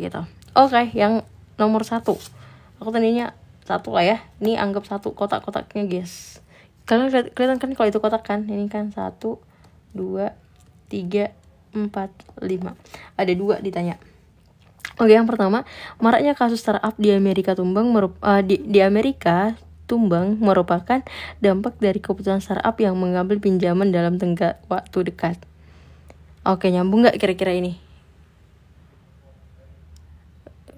gitu. Oke, yang nomor 1. Aku tadinya 1 lah ya. Ini anggap 1 kotak-kotaknya guys. Kalian kelihatan kan kalau itu kotak kan? Ini kan 1, 2, 3, 4, 5. Ada 2 ditanya. Oke, yang pertama, maraknya kasus startup di Amerika tumbang merupakan dampak dari keputusan startup yang mengambil pinjaman dalam tenggat waktu dekat. Oke, nyambung nggak kira-kira ini?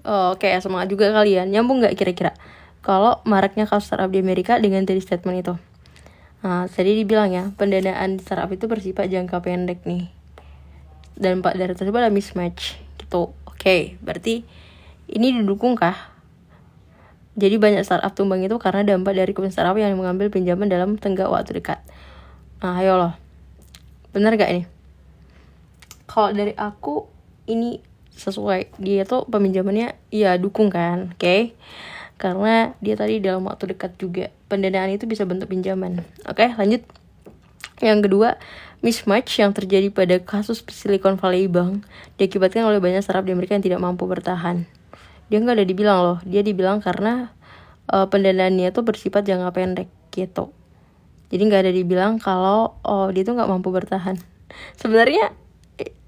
Oke, semangat juga kalian. Nyambung nggak kira-kira? Kalau maraknya kasus startup di Amerika dengan tadi statement itu. Nah, tadi dibilang ya, pendanaan startup itu bersifat jangka pendek nih. Dan Pak dari tersebut ada mismatch gitu. Oke, berarti ini didukung kah? Jadi banyak startup tumbang itu karena dampak dari keputusan startup yang mengambil pinjaman dalam tenggat waktu dekat. Nah, ayo loh. Bener gak ini? Kalau dari aku ini sesuai. Dia tuh peminjamannya ya dukung kan, oke? Karena dia tadi dalam waktu dekat juga. Pendanaan itu bisa bentuk pinjaman. Oke, lanjut. Yang kedua, mismatch yang terjadi pada kasus Silicon Valley Bank diakibatkan oleh banyak startup di Amerika yang tidak mampu bertahan. Dia nggak ada dibilang loh, dia dibilang karena pendanaannya tuh bersifat jangka pendek gitu. Jadi nggak ada dibilang kalau dia tuh nggak mampu bertahan. Sebenarnya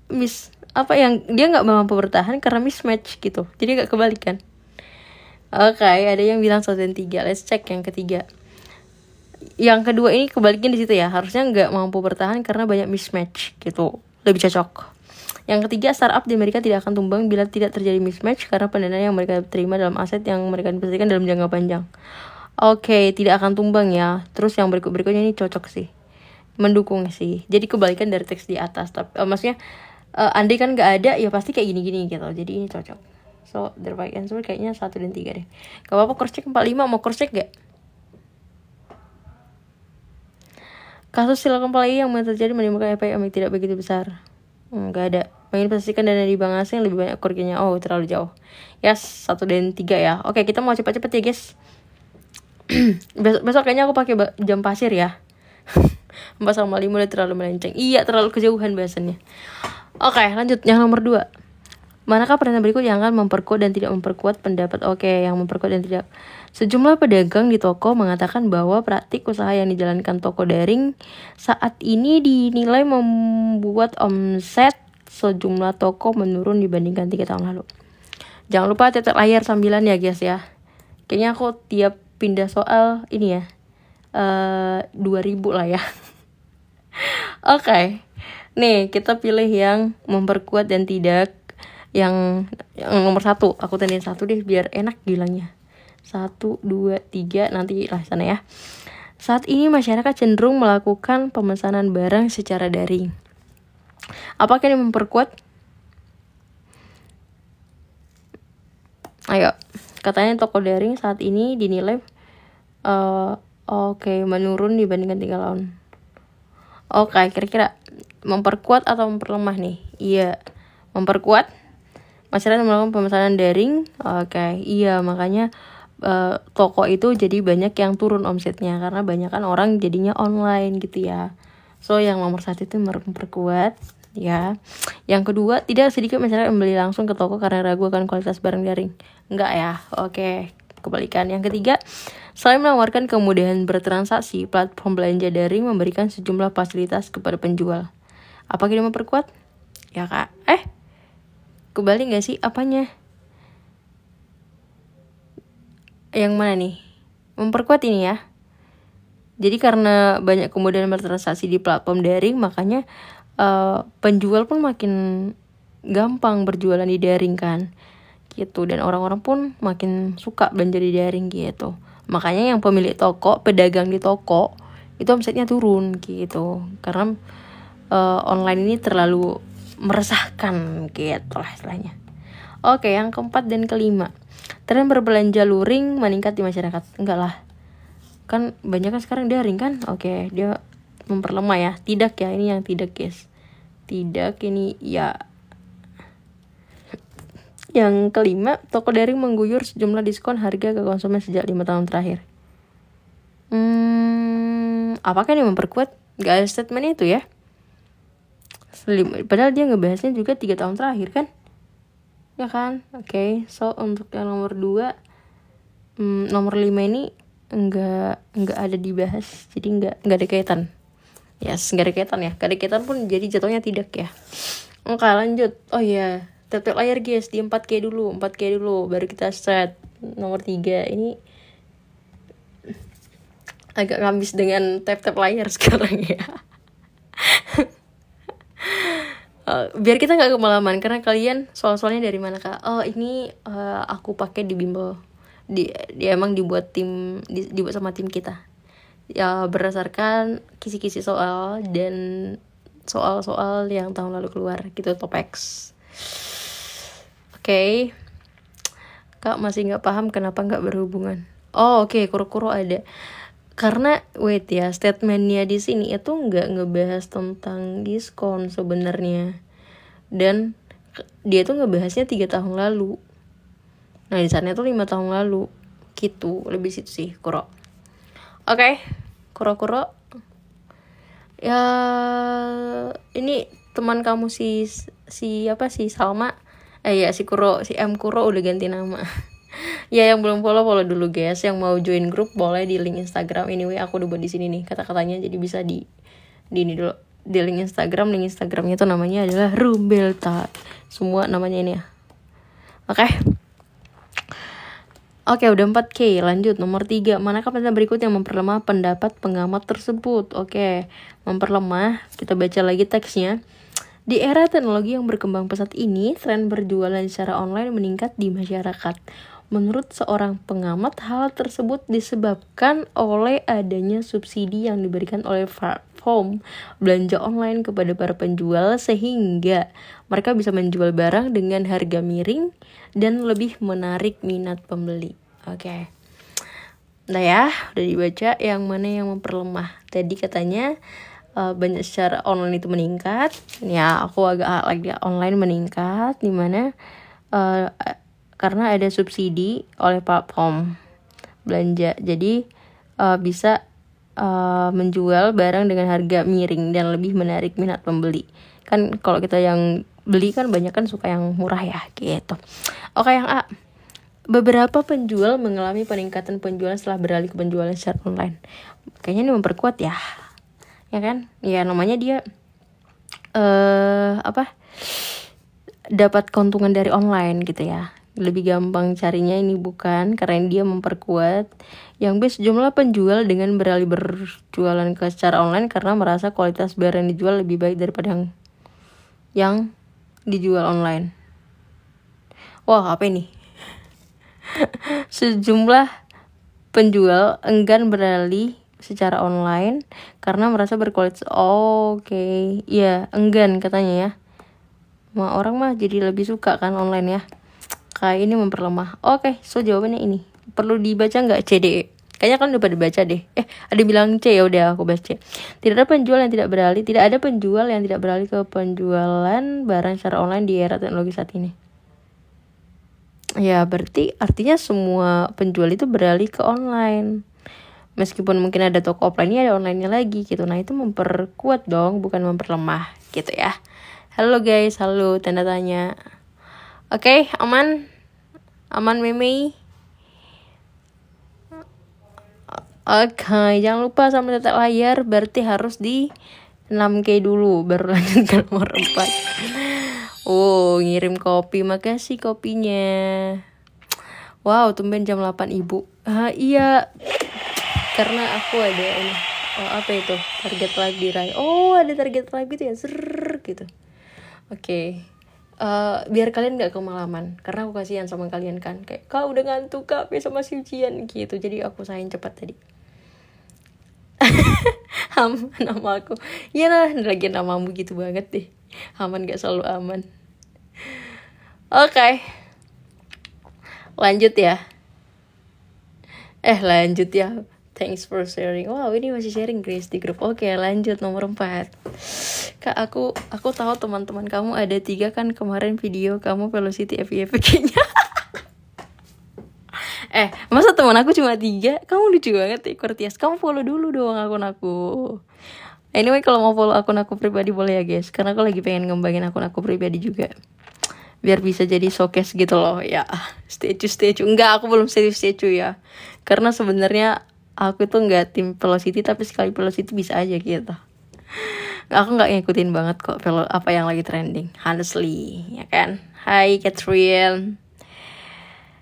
dia nggak mampu bertahan karena mismatch gitu. Jadi nggak kebalikan. Oke, ada yang bilang 1 dan 3. Let's check yang ketiga. Yang kedua ini kebalikin di situ ya. Harusnya nggak mampu bertahan karena banyak mismatch gitu. Lebih cocok. Yang ketiga, startup di Amerika tidak akan tumbang bila tidak terjadi mismatch karena pendanaan yang mereka terima dalam aset yang mereka investasikan dalam jangka panjang. Oke, tidak akan tumbang ya. Terus yang berikutnya ini cocok sih. Mendukung sih. Jadi kebalikan dari teks di atas. Tapi maksudnya andai kan nggak ada ya pasti kayak gini-gini gitu. Jadi ini cocok. So, the right answer kayaknya 1 dan 3 deh. Gak apa-apa cross check 45, mau cross check gak? Kasus Silicon Valley yang terjadi menimbulkan efek yang tidak begitu besar. Gak ada. Menginvestasikan dana di bank asing lebih banyak kerugiannya. Oh, terlalu jauh. Yes, 1 dan 3 ya. Oke, kita mau cepet-cepet ya guys. Besok kayaknya aku pakai jam pasir ya. 4 sama 5 udah terlalu melenceng. Iya, terlalu kejauhan bahasannya. Oke, lanjut. Yang nomor 2. Manakah pernyataan berikut yang akan memperkuat dan tidak memperkuat pendapat? Oke, yang memperkuat dan tidak. Sejumlah pedagang di toko mengatakan bahwa praktik usaha yang dijalankan toko daring saat ini dinilai membuat omset sejumlah toko menurun dibandingkan 3 tahun lalu. Jangan lupa tetap layar sambilan ya guys ya. Kayaknya aku tiap pindah soal ini ya 2000 lah ya. Oke. Nih kita pilih yang memperkuat dan tidak. Yang nomor 1 aku tandain 1 deh biar enak bilangnya. 1, 2, 3 nanti lah sana ya. Saat ini masyarakat cenderung melakukan pemesanan barang secara daring. Apakah ini memperkuat? Ayo, katanya toko daring saat ini dinilai menurun dibandingkan 3 tahun. Oke, kira-kira memperkuat atau memperlemah nih? Iya, memperkuat. Masyarakat melakukan pemesanan daring. Oke, iya makanya toko itu jadi banyak yang turun omsetnya karena banyak kan orang jadinya online gitu ya. So yang nomor 1 itu memperkuat ya. Yang kedua, tidak sedikit masyarakat membeli langsung ke toko karena ragu akan kualitas barang daring. Enggak ya. Oke, kebalikan. Yang ketiga, selain menawarkan kemudahan bertransaksi, platform belanja daring memberikan sejumlah fasilitas kepada penjual. Apakah dia memperkuat? Ya kak. Kebalik gak sih apanya? Yang mana nih? Memperkuat ini ya. Jadi karena banyak kemudahan bertransaksi di platform daring, makanya penjual pun makin gampang berjualan di daring kan. Gitu. Dan orang-orang pun makin suka belanja di daring gitu. Makanya yang pemilik toko, pedagang di toko, itu omsetnya turun gitu. Karena online ini terlalu meresahkan gitu lah istilahnya. Oke, yang keempat dan kelima, tren berbelanja luring meningkat di masyarakat. Enggak lah, kan banyak kan sekarang daring kan. Oke, dia memperlemah ya. Tidak ya, ini yang tidak guys. Tidak, ini ya. Yang kelima, toko daring mengguyur sejumlah diskon harga ke konsumen sejak 5 tahun terakhir. Apakah ini memperkuat? Gak ada statement itu ya. Padahal dia ngebahasnya juga 3 tahun terakhir kan. ya kan? Oke, so untuk yang nomor 2, nomor 5 ini enggak ada dibahas, jadi enggak ada kaitan. Yes, enggak ada kaitan ya. Enggak ada kaitan pun jadi jatuhnya tidak ya. Oke, lanjut. Oh iya, tap layar guys, di 4K dulu baru kita start. Nomor 3 ini agak ngambis dengan tap layar sekarang ya. Biar kita nggak kemalaman, karena kalian soal-soalnya dari mana kak? Oh ini aku pakai di bimbel, dia emang dibuat dibuat sama tim kita ya, berdasarkan kisi-kisi soal dan soal-soal yang tahun lalu keluar gitu, topex. Oke. Kak masih nggak paham kenapa nggak berhubungan. Oh oke, kuro-kuro ada. Karena wait ya, statementnya di sini itu nggak ngebahas tentang diskon sebenarnya, dan dia tuh ngebahasnya 3 tahun lalu. Nah di sana tuh 5 tahun lalu gitu, lebih situ sih kuro. Oke, kuro ya, ini teman kamu si Salma, ya si kuro, si M kuro udah ganti nama. Ya yang belum follow dulu guys. Yang mau join grup boleh di link Instagram. Anyway aku udah buat di sini nih kata-katanya, jadi bisa di ini dulu, di link Instagram. Link Instagramnya tuh namanya adalah Rumbelta. Semua namanya ini ya. Oke, udah 4K. Lanjut nomor 3. Manakah pendapat berikut yang memperlemah pendapat pengamat tersebut? Oke, memperlemah. Kita baca lagi teksnya. Di era teknologi yang berkembang pesat ini, tren berjualan secara online meningkat di masyarakat. Menurut seorang pengamat, hal tersebut disebabkan oleh adanya subsidi yang diberikan oleh platform belanja online kepada para penjual, sehingga mereka bisa menjual barang dengan harga miring dan lebih menarik minat pembeli. Oke. Nah ya, udah dibaca yang mana yang memperlemah. Tadi katanya banyak secara online itu meningkat. Ya, aku agak lagi online meningkat, dimana karena ada subsidi oleh platform belanja, jadi bisa menjual barang dengan harga miring dan lebih menarik minat pembeli. Kan kalau kita yang beli kan banyak kan suka yang murah ya gitu. Oke, yang A, beberapa penjual mengalami peningkatan penjualan setelah beralih ke penjualan secara online. Kayaknya ini memperkuat ya kan? Ya namanya dia dapat keuntungan dari online gitu ya. Lebih gampang carinya ini bukan, karena dia memperkuat yang best jumlah penjual dengan beralih berjualan ke secara online karena merasa kualitas barang yang dijual lebih baik daripada yang dijual online. Wah, apa ini? Sejumlah penjual enggan beralih secara online karena merasa berkualitas. Oke. Ya, enggan katanya ya. Orang mah jadi lebih suka kan online ya. Kayak ini memperlemah. Oke, so jawabannya ini. Perlu dibaca nggak C, D, E? Kayaknya kan udah pada baca deh. Ada bilang C, ya udah aku baca C. Tidak ada penjual yang tidak beralih ke penjualan barang secara online di era teknologi saat ini. Ya, berarti artinya semua penjual itu beralih ke online. Meskipun mungkin ada toko offline-nya, ada online-nya lagi gitu. Nah, itu memperkuat dong, bukan memperlemah gitu ya. Halo guys, halo tanda tanya. Oke, aman Meme. Oke, jangan lupa sama tata layar, berarti harus di 6K dulu baru lanjut ke nomor 4. Oh, ngirim kopi, makasih kopinya. Wow, tumben jam 8 ibu. Iya, karena aku ada ini. Apa itu? Target live diraih. Oh, ada target live gitu ya, gitu. Oke. Biar kalian gak kemalaman, karena aku kasihan sama kalian kan, kayak kak udah ngantuk kak, besok masih ujian gitu, jadi aku usahain cepat tadi. Nama aku ya lah, lagi namamu gitu banget deh. Aman gak selalu aman. Oke. Lanjut ya. Thanks for sharing. Wow, ini masih sharing Grace di grup. Oke, lanjut nomor 4. Kak, aku tahu teman-teman kamu ada 3 kan, kemarin video kamu velocity FYP kayaknya. Masa teman aku cuma 3? Kamu lucu banget ya, Kurtias. Kamu follow dulu dong akun aku. Anyway, kalau mau follow akun aku pribadi boleh ya guys, karena aku lagi pengen ngembangin akun aku pribadi juga. biar bisa jadi showcase gitu loh ya. Statue enggak, aku belum statue ya, karena sebenarnya aku tuh nggak tim Velocity, tapi sekali Velocity bisa aja gitu. Aku nggak ngikutin banget kok apa yang lagi trending, honestly, ya kan. Hai Catherine.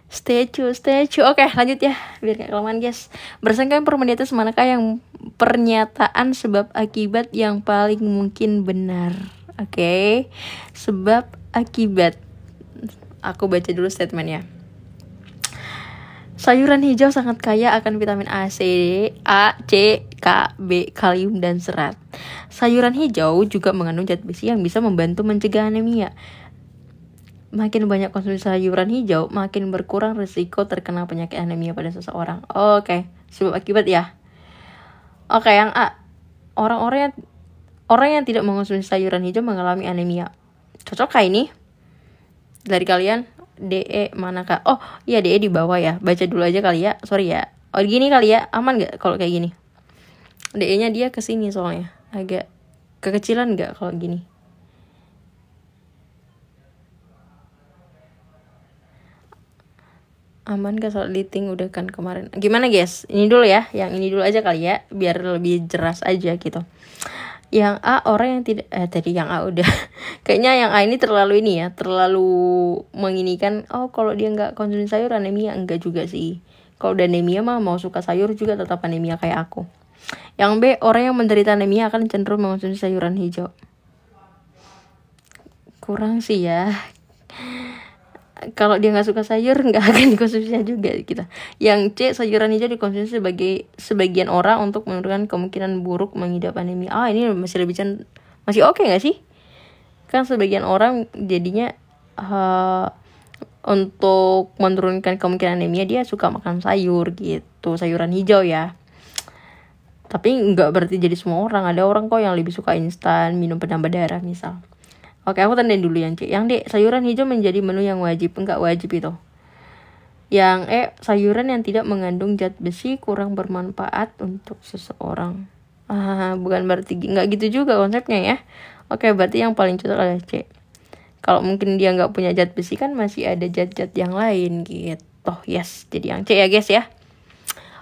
Statue. Oke, lanjut ya, biar gak kelamaan guys. Berdasarkan permen di atas, manakah yang pernyataan sebab akibat yang paling mungkin benar? Oke, sebab akibat. Aku baca dulu statementnya. Sayuran hijau sangat kaya akan vitamin A, C, K, B, kalium, dan serat. Sayuran hijau juga mengandung zat besi yang bisa membantu mencegah anemia. Makin banyak konsumsi sayuran hijau, makin berkurang risiko terkena penyakit anemia pada seseorang. Oke, sebab akibat ya. Oke, yang A. Orang yang tidak mengonsumsi sayuran hijau mengalami anemia. Cocok kah ini? Dari kalian? DE manakah? Oh, iya DE di bawah ya. Baca dulu aja kali ya. Sorry ya. Oh, gini kali ya. Aman gak kalau kayak gini? DE-nya dia kesini soalnya. Agak kekecilan gak kalau gini? Aman gak soal editing udah kan kemarin. Gimana guys? Ini dulu ya. Yang ini dulu aja kali ya, biar lebih jelas aja gitu. Yang A, orang yang tidak tadi yang A udah. Kayaknya yang A ini terlalu ini ya, terlalu menginikan. Oh, kalau dia nggak konsumsi sayur anemia, enggak juga sih. Kalau udah anemia mah mau suka sayur juga tetap anemia kayak aku. Yang B, orang yang menderita anemia akan cenderung mengonsumsi sayuran hijau. Kurang sih ya. Kalau dia nggak suka sayur, nggak akan dikonsumsinya juga kita. Yang C, sayuran hijau dikonsumsi sebagai sebagian orang untuk menurunkan kemungkinan buruk mengidap anemia. Ini masih oke nggak sih? Kan sebagian orang jadinya untuk menurunkan kemungkinan anemia dia suka makan sayur gitu, sayuran hijau ya. Tapi nggak berarti jadi semua orang. Ada orang kok yang lebih suka instan, minum penambah darah misal. Oke, aku tandain dulu yang C. Yang D, sayuran hijau menjadi menu yang wajib. Enggak wajib itu. Yang E, sayuran yang tidak mengandung zat besi kurang bermanfaat untuk seseorang. Bukan berarti enggak gitu juga konsepnya ya. Oke, berarti yang paling cocok adalah C. Kalau mungkin dia nggak punya zat besi kan masih ada zat-zat yang lain gitu. Yes, jadi yang C ya guys ya.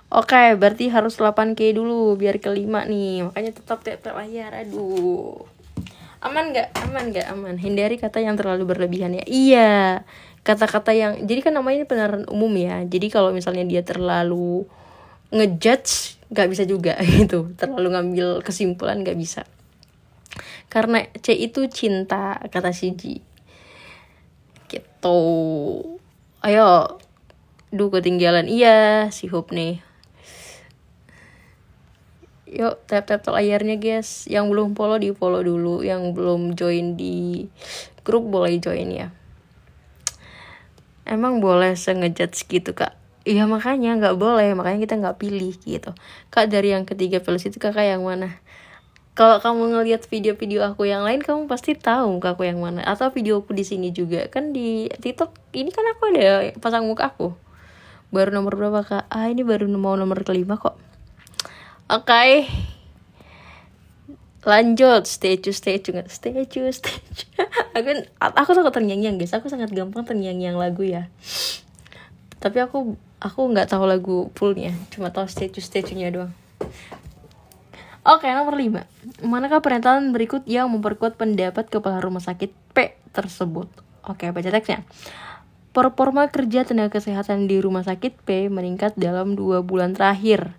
Oke, berarti harus 8K dulu biar kelima nih. Makanya tetap layar. Aduh. Aman gak? Hindari kata yang terlalu berlebihan ya. Iya, kata-kata yang, jadi kan namanya ini penerapan umum ya. Jadi kalau misalnya dia terlalu ngejudge, gak bisa juga gitu. Terlalu ngambil kesimpulan gak bisa. Karena C itu cinta, kata Shiji gitu. Ayo, ketinggalan. Iya, si Hope nih. Yuk tap layarnya guys. Yang belum follow di follow dulu. Yang belum join di grup boleh join ya. Emang boleh ngejudge gitu kak? Iya makanya gak boleh. Makanya kita gak pilih gitu. Kak dari yang ketiga Velocity kakak yang mana? Kalau kamu ngeliat video-video aku yang lain, kamu pasti tahu aku yang mana. Atau videoku di sini juga. Kan di TikTok ini kan aku ada pasang muka aku. Baru nomor berapa kak? Ini baru mau nomor kelima kok. Oke. Lanjut, statue. Aku takut terngiang-ngiang guys. Aku sangat gampang terngiang-ngiang lagu ya. Tapi aku nggak tahu lagu fullnya, cuma tahu statue-nya doang. Oke, nomor 5. Manakah pernyataan berikut yang memperkuat pendapat kepala rumah sakit P tersebut? Oke, baca teksnya. Performa kerja tenaga kesehatan di rumah sakit P meningkat dalam 2 bulan terakhir.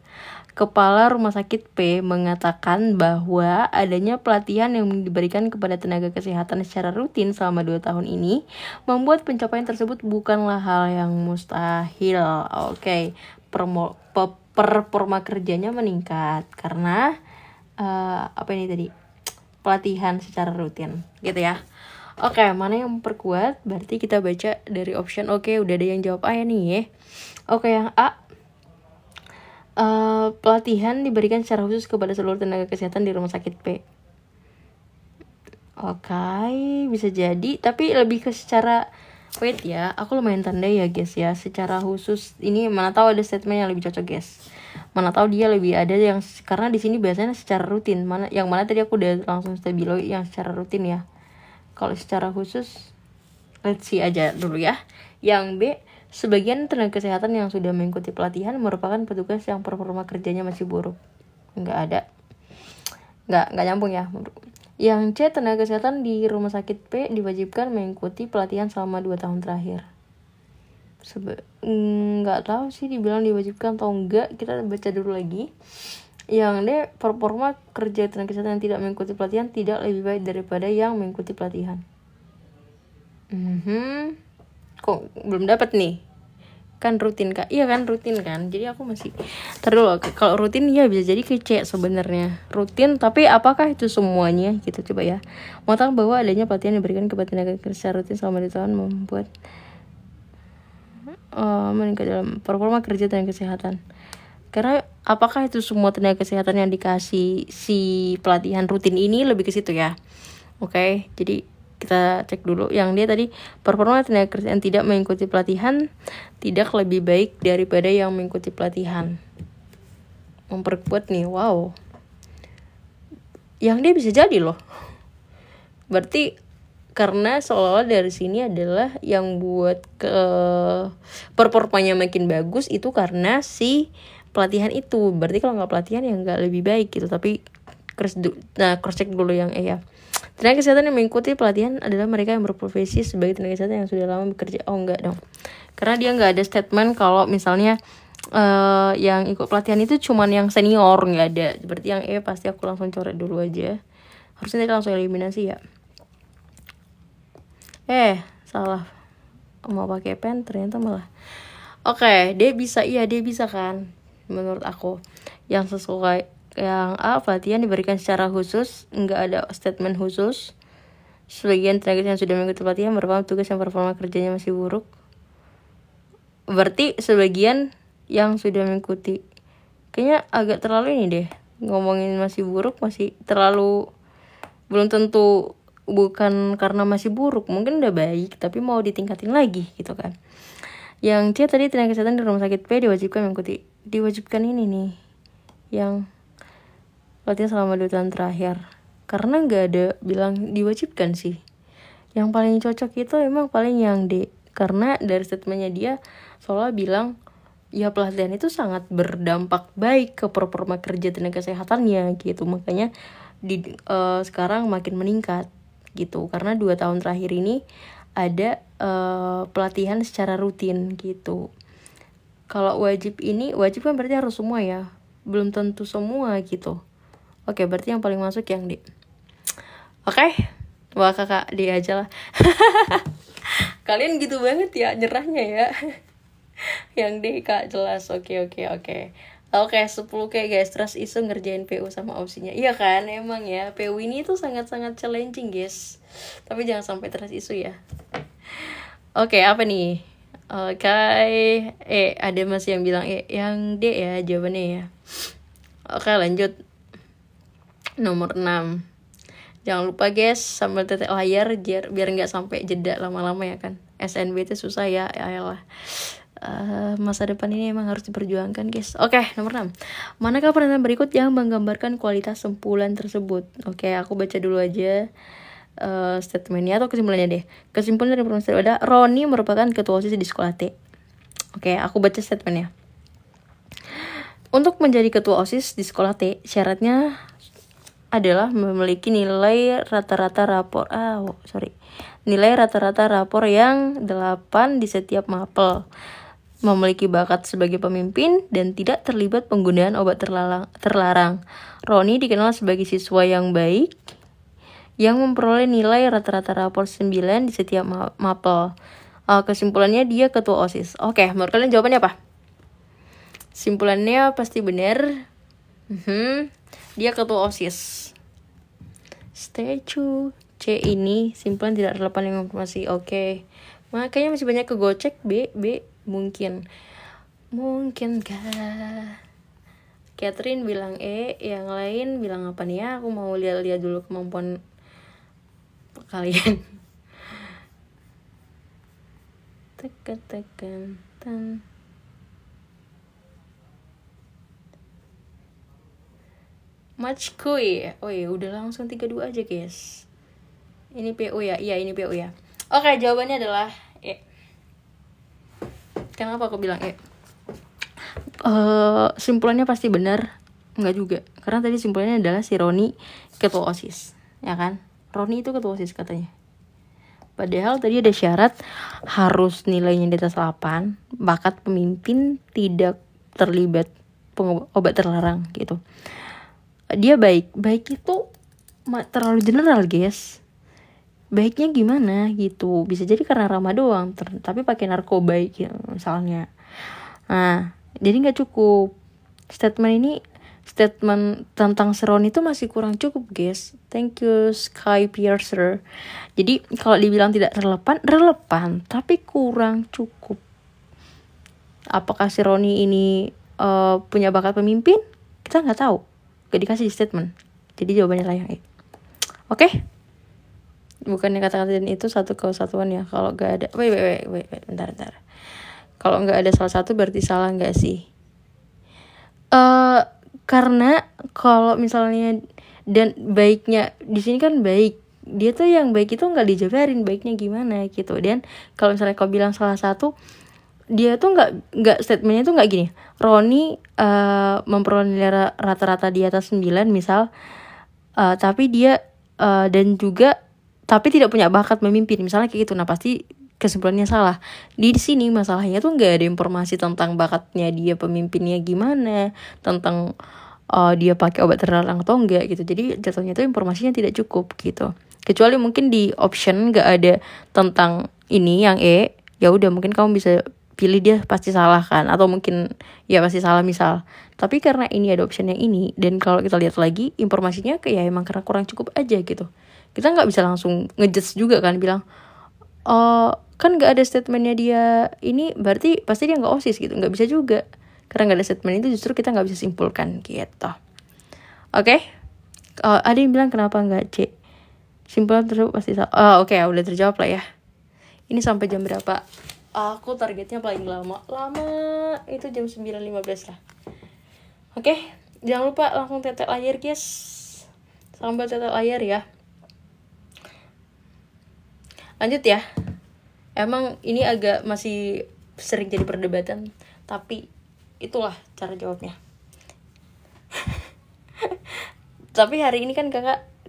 Kepala Rumah Sakit P mengatakan bahwa adanya pelatihan yang diberikan kepada tenaga kesehatan secara rutin selama 2 tahun ini membuat pencapaian tersebut bukanlah hal yang mustahil. Oke, performa kerjanya meningkat karena pelatihan secara rutin gitu ya. Oke, mana yang memperkuat? Berarti kita baca dari option. Oke, udah ada yang jawab A ya nih ya. Oke, yang A, pelatihan diberikan secara khusus kepada seluruh tenaga kesehatan di rumah sakit P. Oke, bisa jadi, tapi lebih ke secara wait ya, aku lumayan tandai ya guys ya. Secara khusus ini mana tahu ada statement yang lebih cocok guys. Mana tahu dia lebih ada yang, karena di sini biasanya secara rutin. Yang mana tadi aku udah langsung stabilo yang secara rutin ya. Kalau secara khusus Let's see aja dulu ya. Yang B, sebagian tenaga kesehatan yang sudah mengikuti pelatihan merupakan petugas yang performa kerjanya masih buruk. Nggak ada. Nggak nyambung ya. Yang C, tenaga kesehatan di rumah sakit P diwajibkan mengikuti pelatihan selama 2 tahun terakhir. Nggak tahu sih dibilang diwajibkan atau enggak, kita baca dulu lagi. Yang D, performa kerja tenaga kesehatan yang tidak mengikuti pelatihan tidak lebih baik daripada yang mengikuti pelatihan. Kok belum dapat nih? Kan rutin kak, iya kan rutin kan, jadi aku masih terus kalau rutin ya bisa jadi kece sebenarnya rutin, tapi apakah itu semuanya gitu, coba ya. Mau tahu bahwa adanya pelatihan yang diberikan kepada tenaga kerja rutin selama 2 tahun membuat meningkat dalam performa kerja tenaga kesehatan. Karena apakah itu semua tenaga kesehatan yang dikasih si pelatihan rutin ini, lebih ke situ ya. Oke, jadi kita cek dulu. Yang dia tadi, performa tenaga kerja yang tidak mengikuti pelatihan tidak lebih baik daripada yang mengikuti pelatihan. Memperkuat nih, wow. Yang dia bisa jadi loh. Berarti karena seolah-olah dari sini adalah yang buat performanya makin bagus itu karena si pelatihan itu. Berarti kalau nggak pelatihan ya nggak lebih baik gitu. Tapi cross check dulu yang ya. Tenaga kesehatan yang mengikuti pelatihan adalah mereka yang berprofesi sebagai tenaga kesehatan yang sudah lama bekerja. Oh enggak dong, karena dia nggak ada statement kalau misalnya yang ikut pelatihan itu cuman yang senior, nggak ada. Berarti yang pasti aku langsung coret dulu aja. Harusnya tadi langsung eliminasi ya. Salah, mau pakai pen ternyata malah. Oke, dia bisa, iya dia bisa kan menurut aku. Yang sesuai yang A, pelatihan diberikan secara khusus, nggak ada statement khusus. Sebagian tenaga yang sudah mengikuti pelatihan merupakan tugas yang performa kerjanya masih buruk. Berarti sebagian yang sudah mengikuti, kayaknya agak terlalu ini deh, ngomongin masih buruk, masih terlalu, belum tentu, bukan karena masih buruk, mungkin udah baik tapi mau ditingkatin lagi gitu kan. Yang C tadi, tenaga kesehatan di rumah sakit P diwajibkan ini nih, yang pelatihan selama 2 tahun terakhir. Karena nggak ada bilang diwajibkan sih. Yang paling cocok itu emang paling yang D. Karena dari statementnya dia soalnya bilang ya pelatihan itu sangat berdampak baik ke performa kerja tenaga kesehatannya gitu. Makanya sekarang makin meningkat gitu. Karena 2 tahun terakhir ini ada pelatihan secara rutin gitu. Kalau wajib kan berarti harus semua ya. Belum tentu semua gitu. Oke, berarti yang paling masuk yang D. Oke, wah kakak D aja lah. Kalian gitu banget ya nyerahnya ya. Yang D kak jelas. Oke. Oke, 10 kayak guys, trust isu ngerjain PU sama opsinya. Iya kan, emang ya PU ini tuh sangat-sangat challenging guys. Tapi jangan sampai trust isu ya. Oke, apa nih? Oke, ada masih yang bilang yang D ya jawabannya ya. Oke, lanjut. Nomor 6. Jangan lupa guys, sambil tetek layar biar nggak sampai jeda lama-lama ya kan. SNB itu susah ya, ayolah. Masa depan ini emang harus diperjuangkan guys. Oke, nomor 6. Manakah pernyataan berikut yang menggambarkan kualitas simpulan tersebut? Oke, aku baca dulu aja statementnya atau kesimpulannya deh. Kesimpulan dari permasalahan ada, Roni merupakan ketua OSIS di sekolah T. Oke, aku baca statementnya. Untuk menjadi ketua OSIS di sekolah T, syaratnya adalah memiliki nilai rata-rata rapor yang 8 di setiap mapel, memiliki bakat sebagai pemimpin, dan tidak terlibat penggunaan obat terlarang. Roni dikenal sebagai siswa yang baik yang memperoleh nilai rata-rata rapor 9 di setiap mapel. Kesimpulannya dia ketua OSIS. Oke, menurut kalian jawabannya apa? Simpulannya pasti benar. Dia ketua OSIS. Stay true. C ini simpulan tidak relevan dengan informasi. Oke. Makanya masih banyak kegocek. B mungkinkah? Catherine bilang E, yang lain bilang apa nih ya? Aku mau lihat dulu kemampuan kalian. Tekan. Match kui. Oh iya, udah langsung 32 aja guys. Ini PO ya? Iya, ini PO ya. Oke, jawabannya adalah E. Kenapa aku bilang E? Simpulannya pasti benar. Enggak juga, karena tadi simpulannya adalah si Roni ketua OSIS, ya kan? Roni itu ketua OSIS katanya. Padahal tadi ada syarat harus nilainya di atas 8, bakat pemimpin, tidak terlibat obat terlarang gitu. Dia baik itu terlalu general, guys. Baiknya gimana gitu? Bisa jadi karena ramah doang, tapi pakai narkoba gitu, misalnya. Nah, jadi nggak cukup. Statement tentang Seron itu masih kurang cukup, guys. Thank you, Sky Piercer. Jadi kalau dibilang tidak relevan, tapi kurang cukup. Apakah si Roni ini punya bakat pemimpin? Kita nggak tahu. Gak dikasih statement. Jadi jawabannya lah yang E. Oke? Bukannya kata-kata itu satu kesatuan ya. Kalau nggak ada, wait, bentar. Kalau nggak ada salah satu berarti salah nggak sih? Karena kalau misalnya dan baiknya di sini kan baik, dia tuh yang baik itu nggak dijabarin baiknya gimana gitu. Dan kalau misalnya kau bilang salah satu, dia tuh nggak statementnya tuh nggak gini, Roni memperoleh nilai rata-rata di atas 9 misal, tapi dia dan juga tapi tidak punya bakat memimpin misalnya kayak gitu. Nah pasti kesimpulannya salah. Di sini masalahnya tuh nggak ada informasi tentang bakatnya dia pemimpinnya gimana, tentang dia pakai obat terlarang atau enggak gitu. Jadi jatuhnya tuh informasinya tidak cukup gitu. Kecuali mungkin di option nggak ada tentang ini yang E, ya udah mungkin kamu bisa pilih dia pasti salah kan, atau mungkin ya pasti salah misal. Tapi karena ini ada option yang ini, dan kalau kita lihat lagi informasinya kayak emang karena kurang cukup aja gitu. Kita nggak bisa langsung ngejudge juga kan, bilang kan nggak ada statementnya dia ini berarti pasti dia nggak OSIS gitu. Nggak bisa juga, karena nggak ada statement itu justru kita nggak bisa simpulkan gitu. Oke? Ada yang bilang kenapa nggak C? Simpulan tersebut pasti salah. Oke, udah terjawab lah ya. Ini sampai jam berapa? Aku targetnya paling lama itu jam 9.15 lah. Oke, jangan lupa langsung tetek layar, guys. Sambil tetek layar ya. Lanjut ya. Emang ini agak masih sering jadi perdebatan, tapi itulah cara jawabnya. Tapi hari ini kan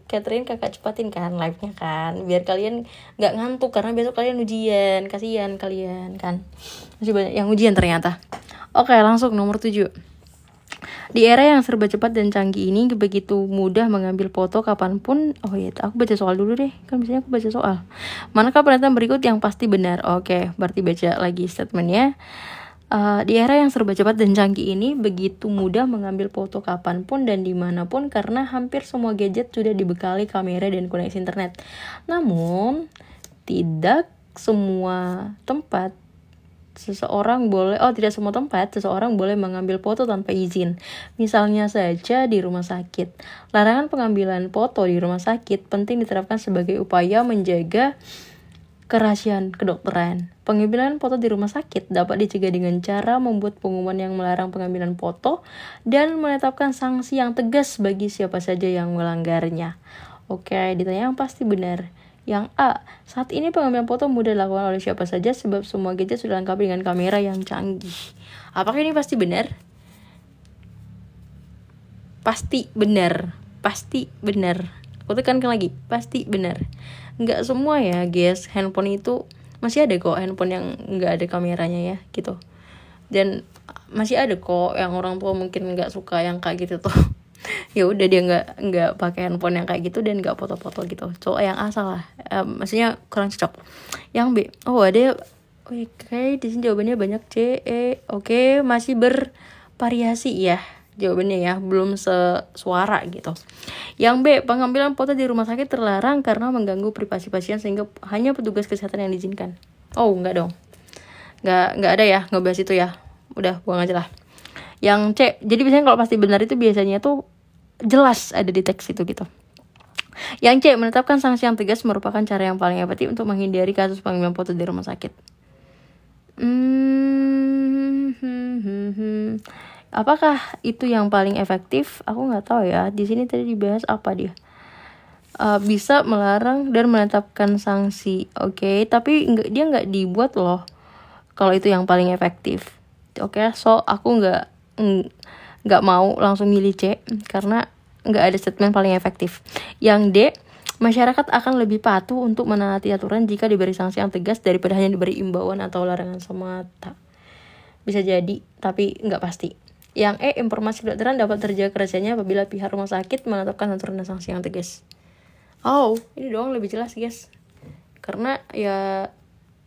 Catherine kakak cepatin kan live-nya kan, biar kalian nggak ngantuk karena besok kalian ujian. Kasihan kalian kan, masih banyak yang ujian ternyata. Oke, langsung nomor 7. Di era yang serba cepat dan canggih ini, begitu mudah mengambil foto kapanpun. Oh iya, aku baca soal dulu deh, kan biasanya aku baca soal. Manakah pernyataan berikut yang pasti benar? Oke, berarti baca lagi statementnya. Di era yang serba cepat dan canggih ini, begitu mudah mengambil foto kapanpun dan dimanapun karena hampir semua gadget sudah dibekali kamera dan koneksi internet. Namun, tidak semua tempat tidak semua tempat seseorang boleh mengambil foto tanpa izin. Misalnya saja di rumah sakit. Larangan pengambilan foto di rumah sakit penting diterapkan sebagai upaya menjaga kerahasiaan kedokteran. Pengambilan foto di rumah sakit dapat dicegah dengan cara membuat pengumuman yang melarang pengambilan foto dan menetapkan sanksi yang tegas bagi siapa saja yang melanggarnya. Oke, ditanya yang pasti benar. Yang A, saat ini pengambilan foto mudah dilakukan oleh siapa saja sebab semua gadget sudah lengkap dengan kamera yang canggih. Apakah ini pasti benar? Pasti benar. Aku tekankan lagi, pasti benar. Nggak semua ya guys, handphone itu masih ada kok handphone yang nggak ada kameranya ya gitu. Dan masih ada kok yang orang tua mungkin nggak suka yang kayak gitu tuh. Ya udah dia nggak pakai handphone yang kayak gitu dan nggak foto-foto gitu. Yang A salah, maksudnya kurang cocok. Yang B, ada. Oke, di sini jawabannya banyak C, E. Oke, masih bervariasi ya jawabannya ya, belum sesuara gitu. Yang B, pengambilan foto di rumah sakit terlarang karena mengganggu privasi pasien sehingga hanya petugas kesehatan yang diizinkan. Enggak dong, nggak ada ya ngebahas itu ya, udah buang aja lah. Yang C, jadi biasanya kalau pasti benar itu biasanya tuh jelas ada di teks itu gitu. Yang C, menetapkan sanksi yang tegas merupakan cara yang paling efektif untuk menghindari kasus pengambilan foto di rumah sakit. Apakah itu yang paling efektif? Aku nggak tahu ya. Di sini tadi dibahas apa dia? bisa melarang dan menetapkan sanksi. Oke, tapi dia nggak dibuat loh kalau itu yang paling efektif. Oke, so aku nggak mau langsung milih C karena nggak ada statement paling efektif. Yang D, masyarakat akan lebih patuh untuk menaati aturan jika diberi sanksi yang tegas daripada hanya diberi imbauan atau larangan semata. Bisa jadi, tapi nggak pasti. Yang E, informasi kedokteran dapat terjaga kerahasiaannya apabila pihak rumah sakit menetapkan aturan dan sanksi yang tegas. Oh, ini doang lebih jelas guys. Karena ya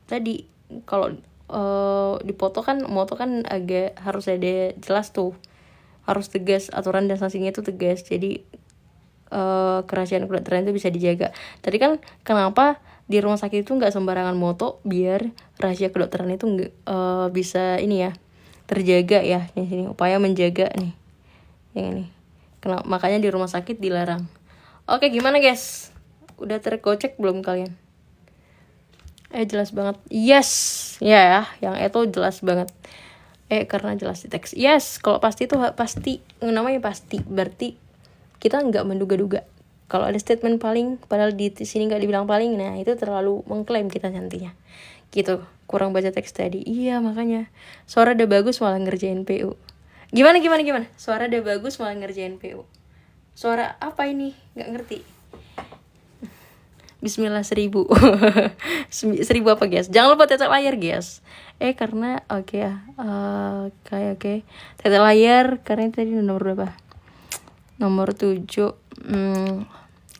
tadi kalau di moto kan agak harus ada jelas tuh, harus tegas, aturan dan sanksinya itu tegas. Jadi kerahasiaan kedokteran itu bisa dijaga. Tadi kan kenapa di rumah sakit itu nggak sembarangan moto biar rahasia kedokteran itu bisa ini ya terjaga ya. Di sini upaya menjaga nih yang ini. Makanya di rumah sakit dilarang. Oke, gimana guys? Udah tergocek belum kalian? Jelas banget. Yes. Ya, yang itu jelas banget. Karena jelas di teks. Yes, kalau pasti itu pasti, namanya pasti. Berarti kita nggak menduga-duga. Kalau ada statement paling, padahal di sini nggak dibilang paling, nah itu terlalu mengklaim kita nantinya. Gitu, kurang baca teks tadi. Iya, makanya. Suara udah bagus malah ngerjain PU. Gimana? Suara udah bagus malah ngerjain PU. Suara apa ini? Nggak ngerti. Bismillah 1000. 1000 apa guys? Jangan lupa tetek layar guys. Karena oke. Tetek layar karena tadi nomor berapa? Nomor 7.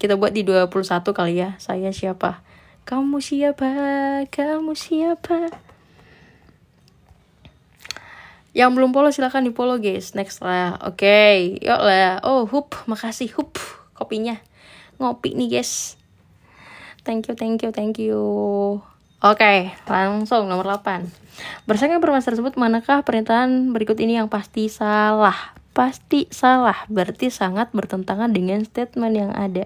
Kita buat di 21 kali ya. Saya siapa? Kamu siapa? Yang belum follow silahkan di follow guys. Next lah. Oke, yuk lah. Oh, makasih kopinya. Ngopi nih guys. Thank you. Oke, langsung nomor 8. Berdasarkan informasi tersebut, manakah pernyataan berikut ini yang pasti salah? Pasti salah, berarti sangat bertentangan dengan statement yang ada.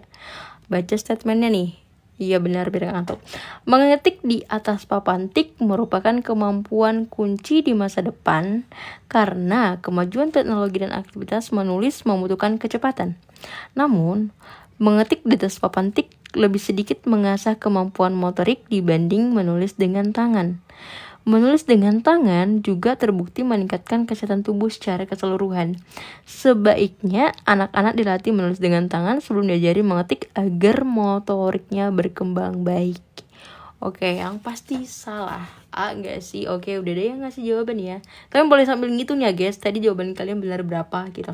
Baca statementnya nih. Iya benar, biar ngantuk. Mengetik di atas papan tik merupakan kemampuan kunci di masa depan karena kemajuan teknologi dan aktivitas menulis membutuhkan kecepatan. Namun, mengetik di atas papan tik lebih sedikit mengasah kemampuan motorik dibanding menulis dengan tangan. Menulis dengan tangan juga terbukti meningkatkan kesehatan tubuh secara keseluruhan. Sebaiknya anak-anak dilatih menulis dengan tangan sebelum diajari mengetik agar motoriknya berkembang baik. Oke, yang pasti salah. Enggak sih? Oke, udah deh yang ngasih jawaban ya. Kalian boleh sambil ngitung ya guys, tadi jawaban kalian benar berapa gitu.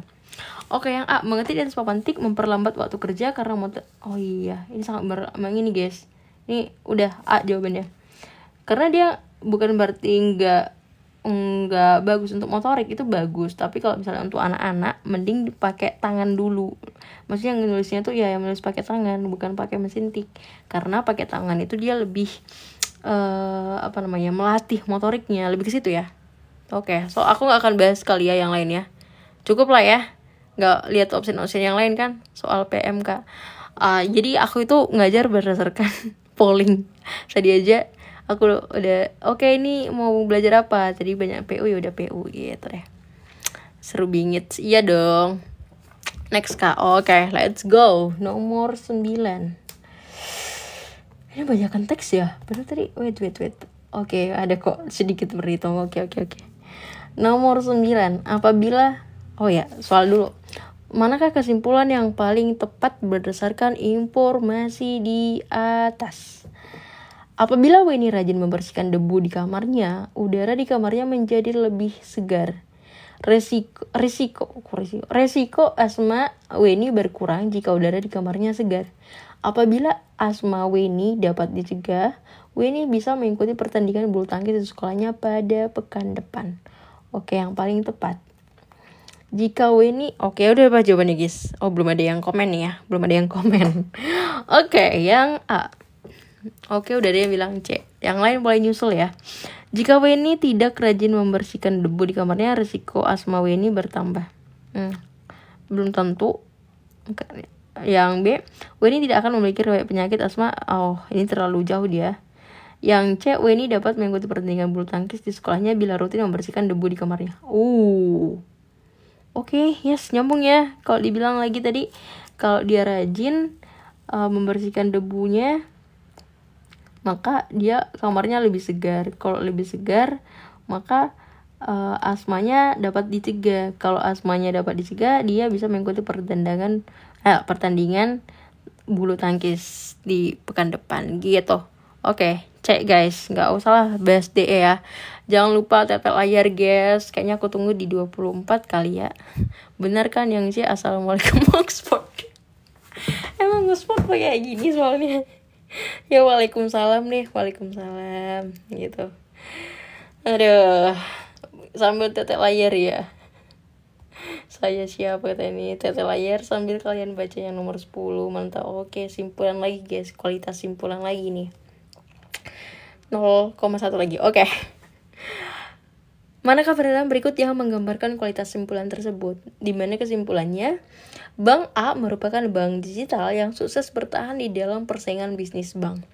Oke, yang A, mengetik di atas papan tik memperlambat waktu kerja karena oh iya, ini sangat ini guys. Ini udah A jawabannya. Karena dia bukan berarti nggak bagus untuk motorik, itu bagus. Tapi kalau misalnya untuk anak-anak, mending dipakai tangan dulu. Maksudnya yang nulisnya tuh ya yang nulis pakai tangan, bukan pakai mesin tik. Karena pakai tangan itu dia lebih melatih motoriknya, lebih ke situ ya. Oke, so aku nggak akan bahas kali ya yang lain ya. Cukup lah ya. Nggak lihat opsi-opsi yang lain kan soal PMK. Jadi aku itu ngajar berdasarkan polling. Tadi aja aku udah ini mau belajar apa, jadi banyak PU ya udah PU gitu deh. Seru bingit. Iya dong. Next Kak. Oke, let's go. Nomor 9. Ini banyakan teks ya. Padahal tadi wait. Oke, ada kok sedikit berhitung. Oke. Nomor 9. Apabila soal dulu. Manakah kesimpulan yang paling tepat berdasarkan informasi di atas? Apabila Weni rajin membersihkan debu di kamarnya, udara di kamarnya menjadi lebih segar. Resiko asma Weni berkurang jika udara di kamarnya segar. Apabila asma Weni dapat dicegah, Weni bisa mengikuti pertandingan bulu tangkis di sekolahnya pada pekan depan. Oke, yang paling tepat. Jika Weni, udah apa jawabannya guys? Belum ada yang komen nih ya, Oke, yang A. Oke, udah ada yang bilang C. Yang lain boleh nyusul ya. Jika Weni tidak rajin membersihkan debu di kamarnya, risiko asma Weni bertambah. Belum tentu. Yang B, Weni tidak akan memiliki riwayat penyakit asma. Ini terlalu jauh dia. Yang C, Weni dapat mengikuti pertandingan bulu tangkis di sekolahnya bila rutin membersihkan debu di kamarnya. Oke, yes, nyambung ya. Kalau dibilang lagi tadi, kalau dia rajin membersihkan debunya, maka dia kamarnya lebih segar. Kalau lebih segar, maka asmanya dapat dicegah. Kalau asmanya dapat dicegah, dia bisa mengikuti pertandingan bulu tangkis di pekan depan gitu. Oke, cek guys, nggak usah lah bahas DE ya. Jangan lupa tetel layar guys. Kayaknya aku tunggu di 24 kali ya. Benar kan yang sih? Assalamualaikum Oxford. Emang Oxford kayak gini soalnya. Ya waalaikumsalam deh, waalaikumsalam gitu. Aduh, sambil tetel layar ya. Saya siapa kata ini, tetel layar sambil kalian baca yang nomor 10. Mantap. Oke, simpulan lagi guys, kualitas simpulan lagi nih. 0,1 lagi. Oke. Manakah pernyataan berikut yang menggambarkan kualitas simpulan tersebut? Di mana kesimpulannya, Bank A merupakan bank digital yang sukses bertahan di dalam persaingan bisnis bank.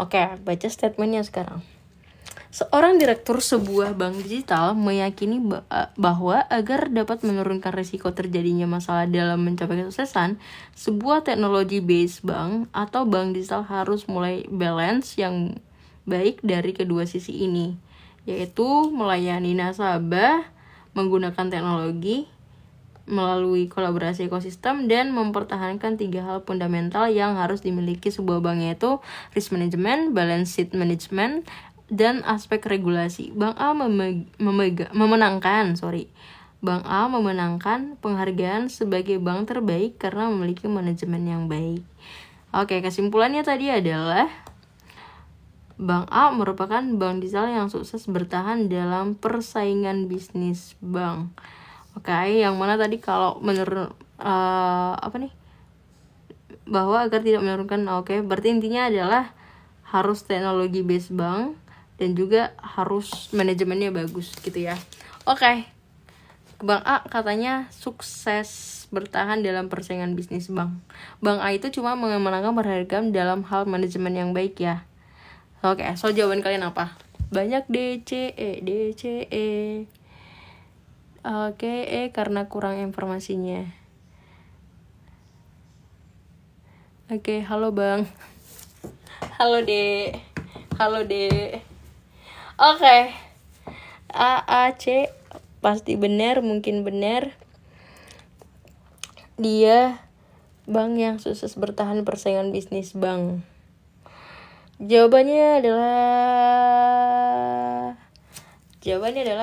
Oke, baca statementnya sekarang. Seorang direktur sebuah bank digital meyakini bahwa agar dapat menurunkan risiko terjadinya masalah dalam mencapai kesuksesan, sebuah teknologi based bank atau bank digital harus mulai balance yang baik dari kedua sisi ini, yaitu melayani nasabah menggunakan teknologi melalui kolaborasi ekosistem dan mempertahankan 3 hal fundamental yang harus dimiliki sebuah bank, yaitu risk management, balance sheet management, dan aspek regulasi. Bank A memenangkan penghargaan sebagai bank terbaik karena memiliki manajemen yang baik. Oke, kesimpulannya tadi adalah Bank A merupakan bank digital yang sukses bertahan dalam persaingan bisnis bank. Oke, yang mana tadi kalau menurut bahwa agar tidak menurunkan, berarti intinya adalah harus teknologi based bank dan juga harus manajemennya bagus gitu ya. Oke. Bank A katanya sukses bertahan dalam persaingan bisnis bank. Bank A itu cuma memenangkan penghargaan dalam hal manajemen yang baik ya. Oke, so jawaban kalian apa? Banyak DCE. Oke, karena kurang informasinya. Oke, halo Bang. Halo Dek. Oke. AAC pasti benar, mungkin benar. Dia bank yang sukses bertahan persaingan bisnis bank. Jawabannya adalah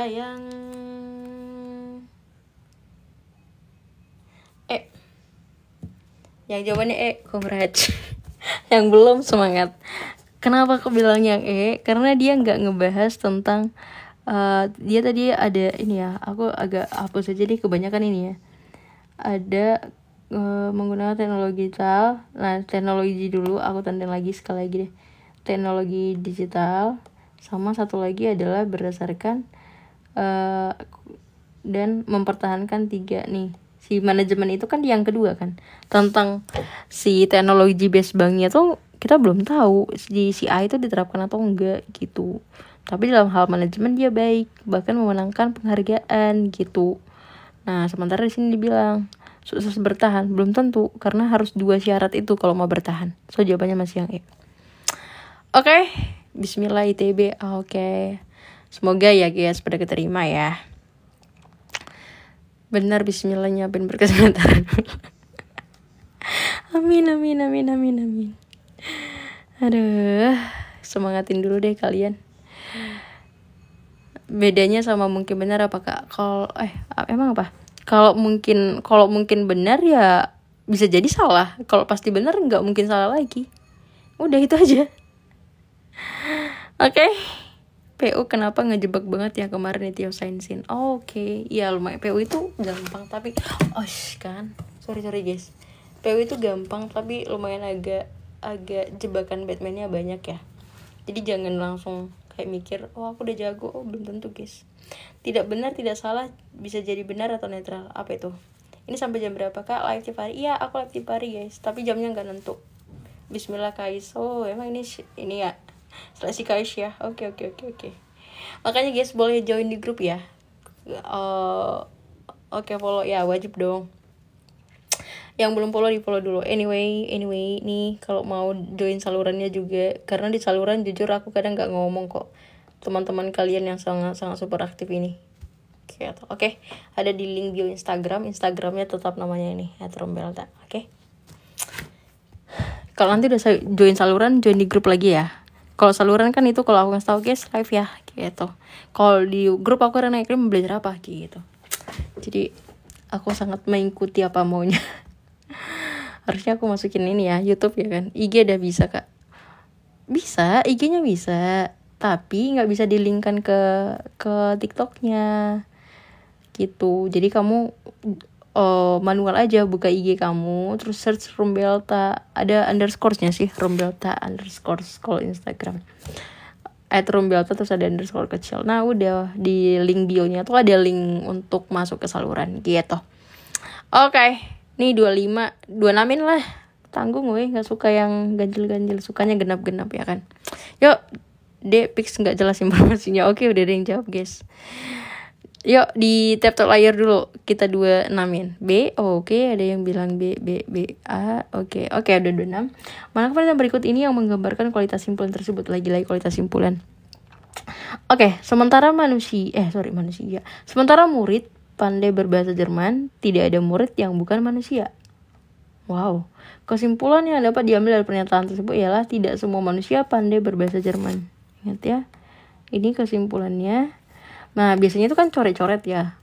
yang Yang jawabannya congrats. Yang belum semangat. Kenapa aku bilang yang karena dia nggak ngebahas tentang dia tadi ada ini ya, aku agak hapus aja deh kebanyakan ini ya. Ada menggunakan teknologi digital. Nah, teknologi dulu aku tandain lagi sekali lagi deh. Teknologi digital, sama satu lagi adalah berdasarkan dan mempertahankan 3 nih. Si manajemen itu kan yang kedua kan. Tentang si teknologi based banknya tuh kita belum tahu di si A itu diterapkan atau enggak gitu. Tapi dalam hal manajemen dia baik, bahkan memenangkan penghargaan gitu. Nah, sementara di sini dibilang sukses bertahan, belum tentu karena harus 2 syarat itu kalau mau bertahan. So jawabannya masih yang Oke, bismillah ITB. Oke. Semoga ya guys pada keterima ya. Benar, bismillah nyiapin berkas sementara dulu. Amin. Aduh, semangatin dulu deh kalian. Bedanya sama mungkin benar apa Kak? Emang apa? Kalau mungkin benar ya bisa jadi salah. Kalau pasti benar nggak mungkin salah lagi. Udah itu aja. Oke. PU kenapa ngejebak banget ya kemarin itu sainsin. Oke. Ya lumayan, PU itu gampang tapi kan. Sorry guys. PU itu gampang tapi lumayan agak jebakan Batman-nya banyak ya. Jadi jangan langsung kayak mikir, aku udah jago. Belum tentu guys. Tidak benar, tidak salah, bisa jadi benar atau netral. Apa itu? Ini sampai jam berapa Kak? Live tiap hari? Iya, aku live tiap hari guys, tapi jamnya nggak nentu. Bismillah Kais. Emang ini ya seleksi Kais ya. Oke. Makanya guys boleh join di grup ya. Oke, follow ya, wajib dong. Yang belum follow di follow dulu. Anyway nih kalau mau join salurannya juga, karena di saluran jujur aku kadang nggak ngomong kok. Teman-teman kalian yang sangat super aktif ini. Oke, ada di link bio Instagramnya tetap namanya ini @rombelta. Oke. Kalau nanti udah join saluran, join di grup lagi ya. Kalau saluran kan itu kalau aku ngasih tau guys live ya gitu. Kalau di grup aku Rena Iklim belajar apa gitu. Jadi aku sangat mengikuti apa maunya. Harusnya aku masukin ini ya YouTube ya kan. IG udah bisa kak. Bisa, IG-nya bisa. Tapi nggak bisa dilingkan ke TikToknya gitu. Jadi kamu manual aja buka IG kamu, terus search Rombelta. Ada underscore-nya sih, Rombelta underscore kalau Instagram. @rombelta terus ada underscore kecil. Nah udah di link bio-nya tuh ada link untuk masuk ke saluran gitu. Oke. Nih 26 lah. Tanggung gue, gak suka yang ganjil-ganjil. Sukanya genap-genap ya kan. Yuk, fix gak jelas informasinya. Oke, udah ada yang jawab guys. Yuk, di tap layar dulu. Kita 26-in. B, oke, ada yang bilang B, A. Oke, udah 26. Mana yang berikut ini yang menggambarkan kualitas simpulan tersebut. Lagi-lagi kualitas simpulan. Oke, sementara murid pandai berbahasa Jerman, tidak ada murid yang bukan manusia. Wow, kesimpulan yang dapat diambil dari pernyataan tersebut ialah tidak semua manusia pandai berbahasa Jerman. Ingat ya, ini kesimpulannya. Nah, biasanya itu kan coret-coret ya.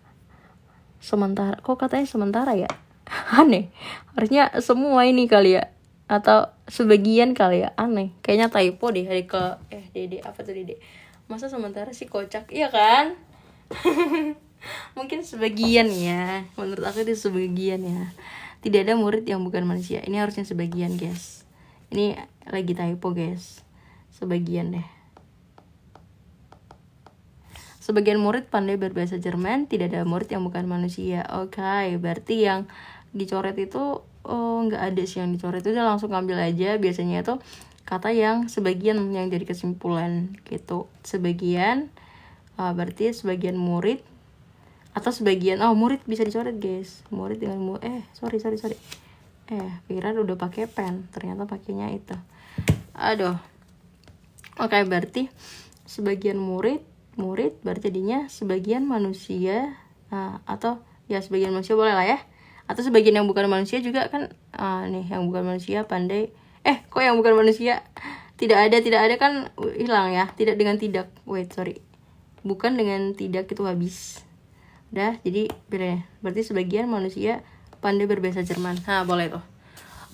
Sementara, kok katanya sementara ya? Aneh, harusnya semua ini kali ya. Atau sebagian kali ya, aneh. Kayaknya typo deh, Dede, apa tuh Dede? Masa sementara sih kocak, iya kan? Mungkin sebagian ya, menurut aku itu sebagian ya. Tidak ada murid yang bukan manusia. Ini harusnya sebagian guys. Ini lagi typo guys. Sebagian deh. Sebagian murid pandai berbahasa Jerman. Tidak ada murid yang bukan manusia. Oke, berarti yang dicoret itu nggak ada sih yang dicoret itu, udah langsung ambil aja. Biasanya itu kata yang sebagian yang jadi kesimpulan gitu. Sebagian berarti sebagian murid atau sebagian murid bisa dicoret guys. Murid dengan sorry kira udah pakai pen, ternyata pakainya itu. Aduh. Oke, berarti sebagian murid berarti jadinya sebagian manusia, atau ya sebagian manusia boleh lah ya. Atau sebagian yang bukan manusia juga kan. Nih yang bukan manusia pandai. Kok yang bukan manusia? Tidak ada kan hilang ya. Tidak dengan tidak. Bukan dengan tidak itu habis. Udah, jadi berarti sebagian manusia pandai berbahasa Jerman. Nah, boleh tuh.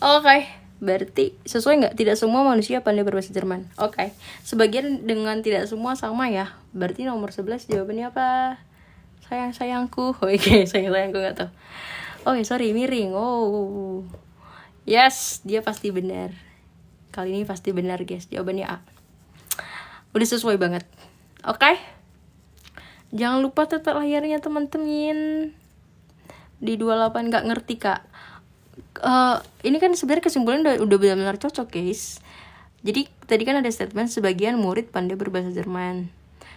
Oke, berarti sesuai nggak? Tidak semua manusia pandai berbahasa Jerman. Oke, sebagian dengan tidak semua sama ya. Berarti nomor 11 jawabannya apa? Sayangku. Oke, sayangku nggak tahu. Miring. Yes, dia pasti benar. Kali ini pasti benar guys. Jawabannya A. Udah sesuai banget. Oke. Jangan lupa tetap layarnya teman-teman. Di 28 nggak ngerti kak. Ini kan sebenarnya kesimpulan udah benar-benar cocok guys. Jadi tadi kan ada statement sebagian murid pandai berbahasa Jerman.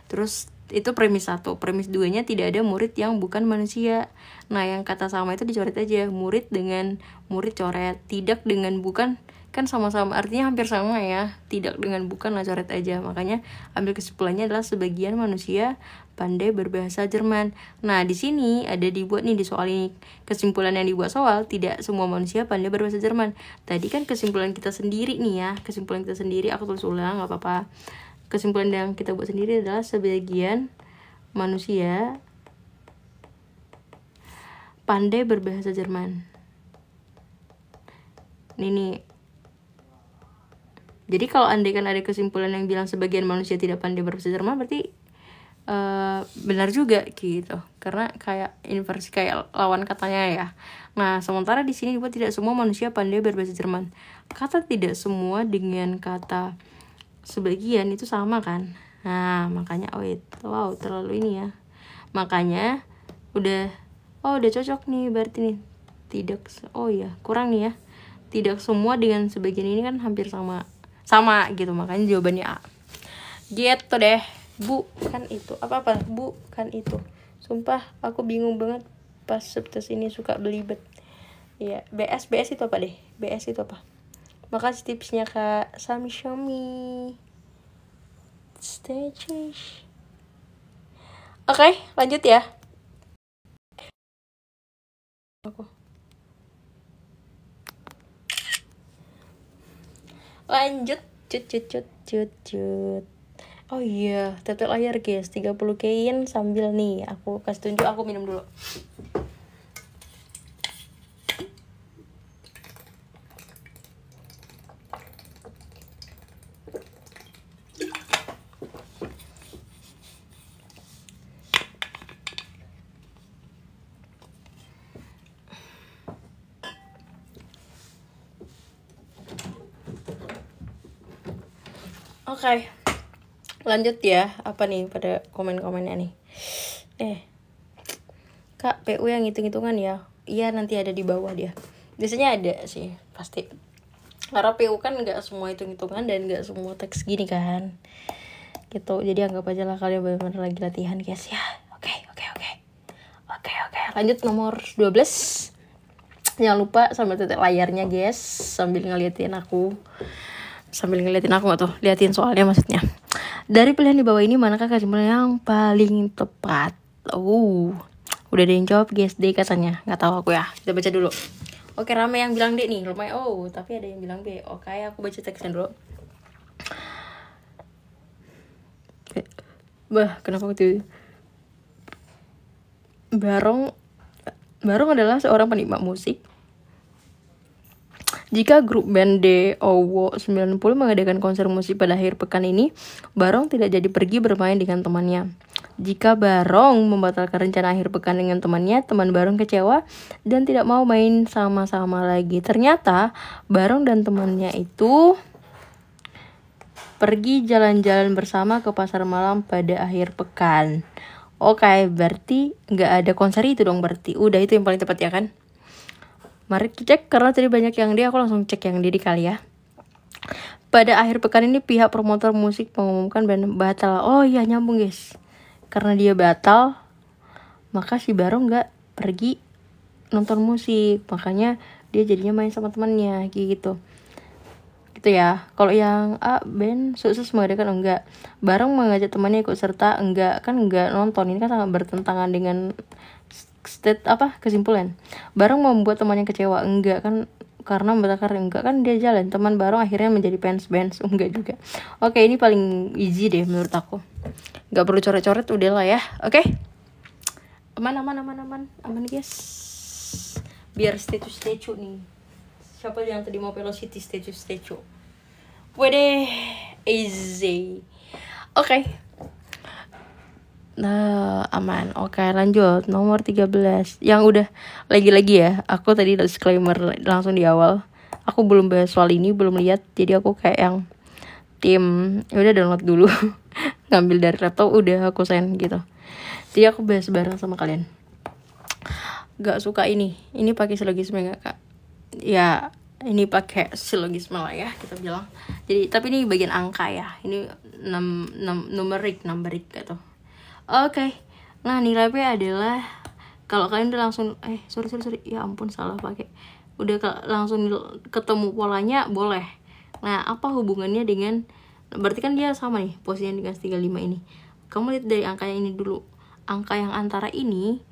Terus itu premis 1. Premis 2-nya tidak ada murid yang bukan manusia. Nah yang kata sama itu dicoret aja. Murid dengan murid coret. Tidak dengan bukan kan sama-sama, artinya hampir sama ya. Tidak dengan bukan lah coret aja. Makanya ambil kesimpulannya adalah sebagian manusia pandai berbahasa Jerman. Nah di sini ada dibuat nih di soal ini, kesimpulan yang dibuat soal tidak semua manusia pandai berbahasa Jerman. Tadi kan kesimpulan kita sendiri nih ya, kesimpulan kita sendiri, aku tulis ulang nggak apa-apa. Kesimpulan yang kita buat sendiri adalah sebagian manusia pandai berbahasa Jerman. Ini jadi kalau andaikan ada kesimpulan yang bilang sebagian manusia tidak pandai berbahasa Jerman, berarti benar juga gitu. Karena kayak inversi, kayak lawan katanya ya. Nah, sementara di sini dibuat tidak semua manusia pandai berbahasa Jerman. Kata tidak semua dengan kata sebagian itu sama kan. Nah, makanya terlalu ini ya. Makanya udah cocok nih berarti nih. Kurang nih ya. Tidak semua dengan sebagian ini kan hampir sama gitu, makanya jawabannya A. Gitu deh. Bukan itu. Apa-apa? Bukan itu. Sumpah aku bingung banget pas subtes ini, suka belibet. Iya, BS itu apa deh? BS itu apa? Makasih tipsnya Kak Sami Shami. Stages. Oke, lanjut ya. Aku. Lanjut. Cut. Oh iya, tetel layar guys, 30 kain sambil nih. Aku kasih tunjuk, aku minum dulu. Oke, lanjut ya. Apa nih pada komen-komennya nih? Kak, PU yang hitung-hitungan ya? Iya, nanti ada di bawah dia. Biasanya ada sih, pasti. Karena PU kan nggak semua hitung-hitungan dan nggak semua teks gini kan. Gitu, jadi anggap aja lah kalian benar-benar lagi latihan guys ya. Oke. Lanjut nomor 12. Jangan lupa sambil tetek layarnya guys, sambil ngeliatin aku nggak tuh, liatin soalnya maksudnya. Dari pilihan di bawah ini manakah kesimpulan yang paling tepat? Udah ada yang jawab guys, D katanya. Nggak tahu aku ya, kita baca dulu. Oke, rame yang bilang D nih, lumayan. Tapi ada yang bilang B. Oke, aku baca teksnya dulu. Kenapa gitu? Barong adalah seorang penikmat musik. Jika grup band DOWO 90 mengadakan konser musik pada akhir pekan ini, Barong tidak jadi pergi bermain dengan temannya. Jika Barong membatalkan rencana akhir pekan dengan temannya, teman Barong kecewa dan tidak mau main sama-sama lagi. Ternyata Barong dan temannya itu pergi jalan-jalan bersama ke pasar malam pada akhir pekan. Oke, berarti nggak ada konser itu dong berarti. Udah, itu yang paling tepat ya kan? Mari kita cek, karena tadi banyak yang D, aku langsung cek yang D kali ya. Pada akhir pekan ini pihak promotor musik mengumumkan band batal. Oh iya, nyambung guys. Karena dia batal, maka si Barong nggak pergi nonton musik. Makanya dia jadinya main sama temannya gitu. Gitu ya. Kalau yang A, band sukses mengadakan enggak. Barong mengajak temannya ikut serta enggak. Kan enggak nonton. Ini kan sangat bertentangan dengan kesimpulan. Barong membuat temannya kecewa. Enggak kan, karena membatalkan. Enggak kan, dia jalan. Teman Barong akhirnya menjadi fans band. Enggak juga. Oke, ini paling easy deh menurut aku. Enggak perlu coret-coret, udah lah ya. Oke. Aman guys. Biar statue nih. Siapa yang tadi mau velocity statue? Wede, easy. Oke. Nah, aman. Oke, lanjut. Nomor 13. Yang udah lagi-lagi ya. Aku tadi disclaimer langsung di awal. Aku belum bahas soal ini, belum lihat. Jadi aku kayak yang tim udah download dulu. Ngambil dari laptop, udah aku send gitu. Jadi aku bahas bareng sama kalian. Gak suka ini. Ini pakai silogisme gak, Kak? Ya, ini pakai silogisme lah ya, kita bilang. Jadi, tapi ini bagian angka ya. Ini numerik gitu. Oke. Nah, nilai P adalah kalau kalian udah langsung sorry. Ya ampun, salah pakai. Udah langsung ketemu polanya, boleh. Nah, apa hubungannya dengan, berarti kan dia sama nih posisinya dengan 35 ini. Kamu lihat dari angka yang ini dulu. Angka yang antara ini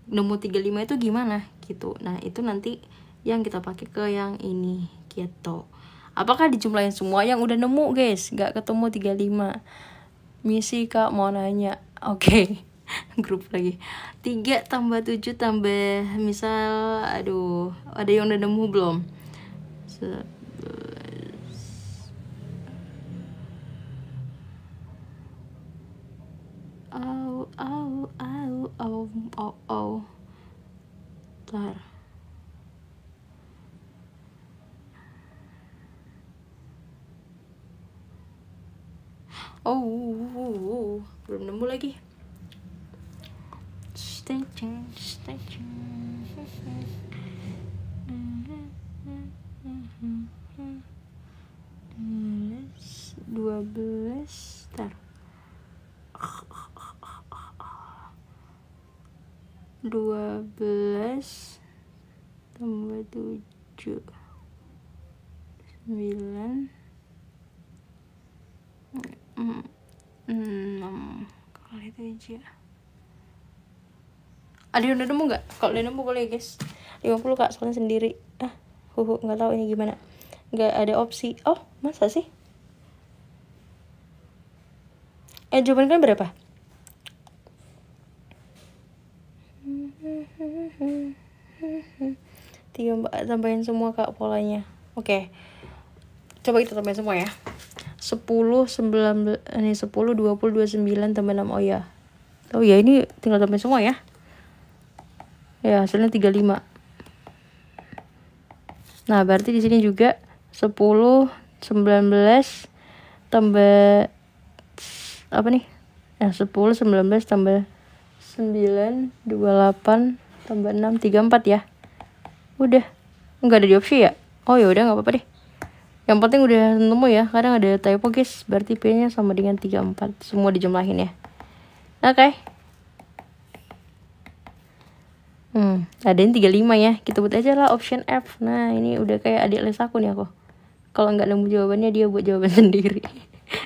nemu 35 itu gimana gitu. Nah, itu nanti yang kita pakai ke yang ini gitu. Apakah dijumlahin semua yang udah nemu, guys? Gak ketemu 35. Misi Kak mau nanya. Oke. Grup lagi. 3 tambah 7 tambah misal, aduh, ada yang udah nemu belum? 11. Bentar. Belum nemu lagi. Stay tuned. 12. Tar. 12 tambah 7 9 6 kali 7. Ada yang udah nemu nggak? Kalau udah nemu boleh guys. 50 kak, soalnya sendiri. Nggak tahu ini gimana. Nggak ada opsi. Oh masa sih? Jawaban kan berapa? Tiga, tambahin semua kak polanya. Oke. Coba kita tambahin semua ya. 10, 19, ini 10, 20, 29 tambah 6. Oh ya. Oh ya, ini tinggal tambahin semua ya. Ya, hasilnya 35. Nah, berarti di sini juga 10, 19 tambah apa nih? Ya, 10, 19 tambah 9, 28 tambah 6, 34 ya. Udah. Enggak ada di opsi ya? Oh ya udah, enggak apa-apa deh. Yang penting udah nemu ya. Kadang ada typo guys. Berarti P-nya sama dengan 34. Semua dijumlahin ya. Oke. Ada yang 35 ya. Kita buat aja lah option F. Nah, ini udah kayak adik les aku nih aku. Kalau nggak nemu jawabannya, dia buat jawaban sendiri.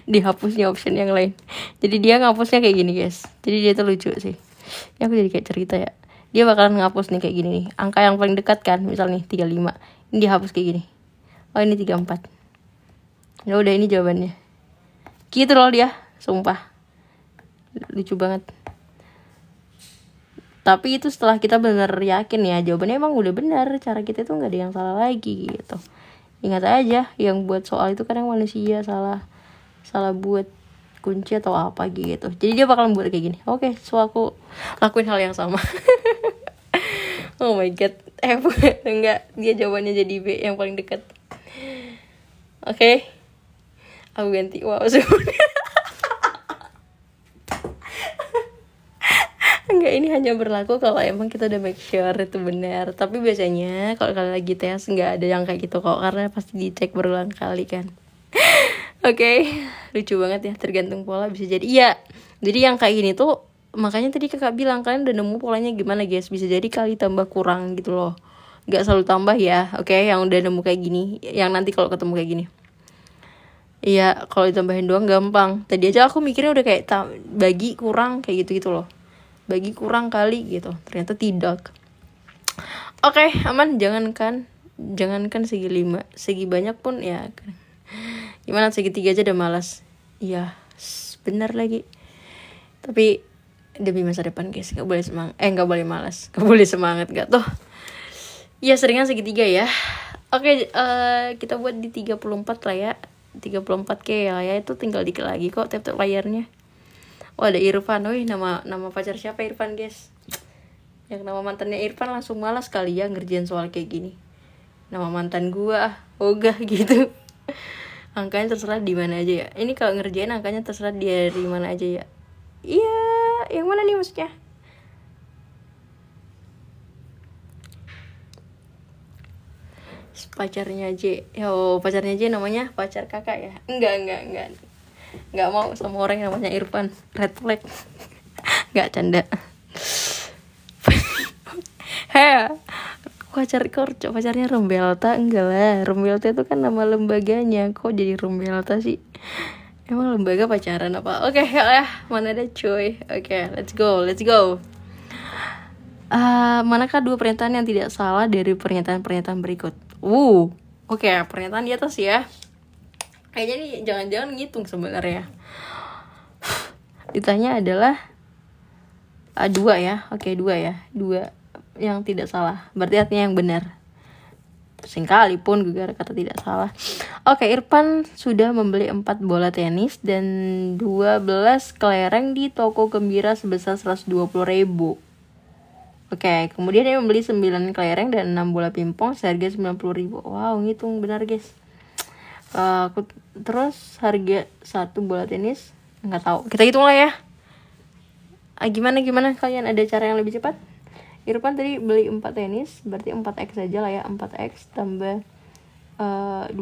Dihapusnya option yang lain. Jadi dia ngapusnya kayak gini guys. Jadi dia tuh lucu sih. Ini aku jadi kayak cerita ya. Dia bakalan ngapus nih kayak gini nih. Angka yang paling dekat kan, misal nih 35. Ini dihapus kayak gini. Oh ini 34. Ya udah, ini jawabannya. Gitu loh dia, sumpah. Lucu banget. Tapi itu setelah kita benar yakin ya jawabannya emang udah benar, cara kita tuh nggak ada yang salah lagi gitu. Ingat aja, yang buat soal itu kadang manusia salah buat kunci atau apa gitu. Jadi dia bakal buat kayak gini. Oke, so aku lakuin hal yang sama. Oh my god, enggak, dia jawabannya jadi B yang paling dekat. Oke. Aku ganti wow sebenarnya. Enggak, ini hanya berlaku kalau emang kita udah make sure itu benar. Tapi biasanya kalau kalian lagi tes nggak ada yang kayak gitu kok, karena pasti dicek berulang kali kan. Oke. Lucu banget ya, tergantung pola bisa jadi. Iya. Jadi yang kayak gini tuh, makanya tadi kakak bilang kalian udah nemu polanya gimana guys. Bisa jadi kali tambah kurang gitu loh. Nggak selalu tambah ya. Oke, yang udah nemu kayak gini, yang nanti kalau ketemu kayak gini. Iya, kalau ditambahin doang gampang. Tadi aja aku mikirnya udah kayak bagi kurang kayak gitu-gitu loh. Bagi kurang kali gitu. Ternyata tidak. Oke, aman. Jangankan segi 5, segi banyak pun ya. Gimana, segi 3 aja udah malas. Iya, bener lagi. Tapi demi masa depan guys, gak boleh semangat. Gak boleh malas. Gak boleh semangat gak tuh. Ya seringan segi 3 ya. Oke, kita buat di 34 lah ya. 34K ya, itu tinggal dikit lagi kok tap-tap layarnya. Oh ada Irfan. Wih, nama pacar siapa Irfan guys? Yang nama mantannya Irfan langsung malas kali ya ngerjain soal kayak gini. Nama mantan gua ogah gitu. Angkanya terserah di mana aja ya. Ini kalau ngerjain angkanya terserah dari mana aja ya. Iya, yang mana nih maksudnya? Pacarnya J. Pacarnya J namanya pacar kakak ya? Enggak mau sama orang yang namanya Irfan. Red flag. Enggak, canda. Pacarnya Rumbelta? Enggak lah, Rumbelta itu kan nama lembaganya. Kok jadi Rumbelta sih? Emang lembaga pacaran apa? Oke, ya, mana ada cuy. Oke, let's go. Manakah dua pernyataan yang tidak salah dari pernyataan-pernyataan berikut? Oke, pernyataan di atas ya. Kayaknya nih jangan-jangan ngitung sebenarnya. Ditanya adalah dua ya. Oke, dua ya. Dua yang tidak salah. Berarti artinya yang benar. Sekalipun juga kata tidak salah. Oke, Irfan sudah membeli 4 bola tenis dan 12 kelereng di toko Gembira sebesar 120.000. Oke, kemudian dia membeli 9 kelereng dan 6 bola pingpong seharga 90.000. Wow, ngitung benar guys. Terus harga 1 bola tenis nggak tahu. Kita hitung lah ya. Gimana kalian, ada cara yang lebih cepat? Irfan tadi beli 4 tenis, berarti 4x aja lah ya. 4x tambah 12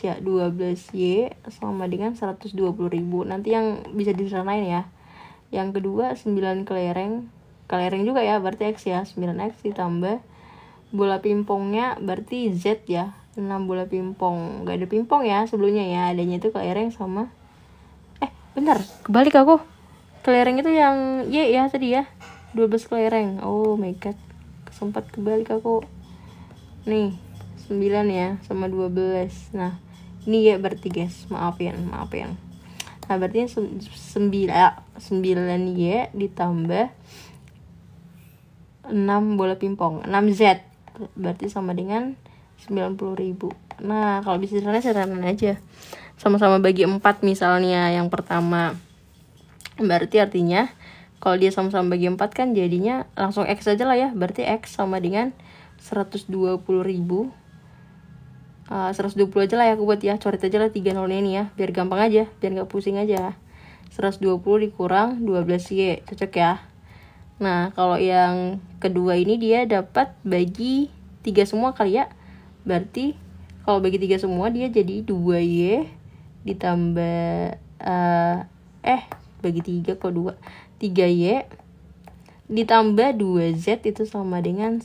ya, 12Y sama dengan 120.000. Nanti yang bisa diserahin ya. Yang kedua 9 kelereng juga ya, berarti X ya. 9X ditambah bola pingpongnya berarti Z ya, 6 bola pingpong. Gak ada pingpong ya sebelumnya ya, adanya itu kelereng sama bentar, kebalik aku. Kelereng itu yang Y ya tadi ya, 12 kelereng. Oh my god, sempat kebalik aku. Nih 9 ya sama 12. Nah ini Y berarti guys, maafin. Nah berarti 9 Y ditambah 6 bola pingpong, 6 Z berarti sama dengan 90.000. Nah kalau bisa sederhana aja, sama-sama bagi 4 misalnya yang pertama. Berarti artinya kalau dia sama-sama bagi 4 kan jadinya langsung X aja lah ya. Berarti X sama dengan 120.000. 120 aja lah ya aku buat ya, coret aja lah 3 nol ini ya, biar gampang aja, biar gak pusing aja. 120 dikurang 12Y, cocok ya. Nah kalau yang kedua ini dia dapat bagi 3 semua kali ya. Berarti kalau bagi 3 semua dia jadi 2Y ditambah bagi 3 kok 2, 3Y ditambah 2Z itu sama dengan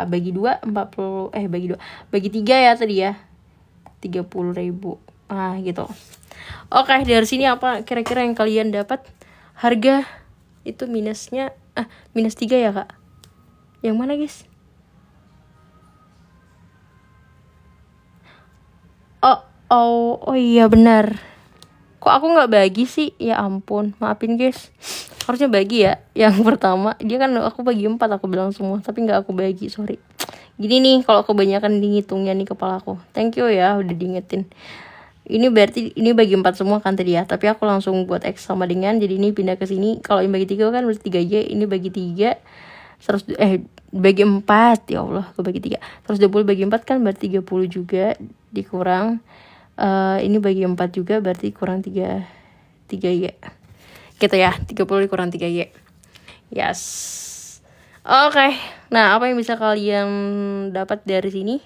bagi 2 40 bagi 3 ya tadi ya, 30.000. Gitu. Oke, dari sini apa kira-kira yang kalian dapat? Harga itu minusnya minus 3 ya kak, yang mana guys? Oh iya benar, kok aku nggak bagi sih, ya ampun, maafin guys, harusnya bagi ya. Yang pertama dia kan aku bagi 4, aku bilang semua tapi nggak aku bagi, sorry. Gini nih kalau kebanyakan dihitungnya nih kepala aku. Thank you ya udah diingetin. Ini berarti ini bagi 4 semua kan tadi ya, tapi aku langsung buat X sama dengan, jadi ini pindah ke sini. Kalau yang bagi 3 kan berarti 3Y, ini bagi 3 bagi 4, ya Allah aku bagi 3, 120 bagi 4 kan berarti 30 juga, dikurang ini bagi 4 juga berarti kurang 3Y gitu ya, 30 dikurang 3Y. Yes. Oke. Nah apa yang bisa kalian dapat dari sini?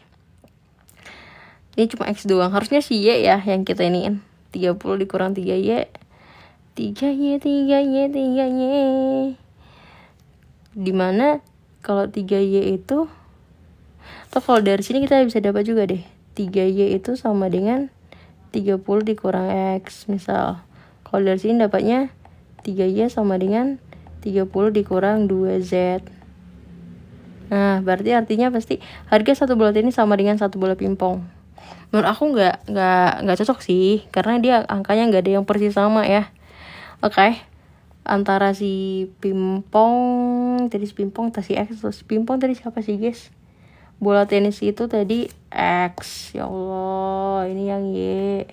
Ini cuma X doang, harusnya si Y ya yang kita iniin. 30 dikurang 3Y 3Y dimana kalau 3Y itu, atau kalau dari sini kita bisa dapat juga deh, 3Y itu sama dengan 30 dikurang X. Misal kalau dari sini dapatnya 3Y sama dengan 30 dikurang 2Z. Nah berarti artinya pasti harga satu bola tenis sama dengan satu bola pingpong. Menurut aku nggak cocok sih, karena dia angkanya nggak ada yang persis sama ya. Oke. Antara si pingpong tadi si X, terus pingpong tadi siapa sih guys? Bola tenis itu tadi X, ya Allah, ini yang Y.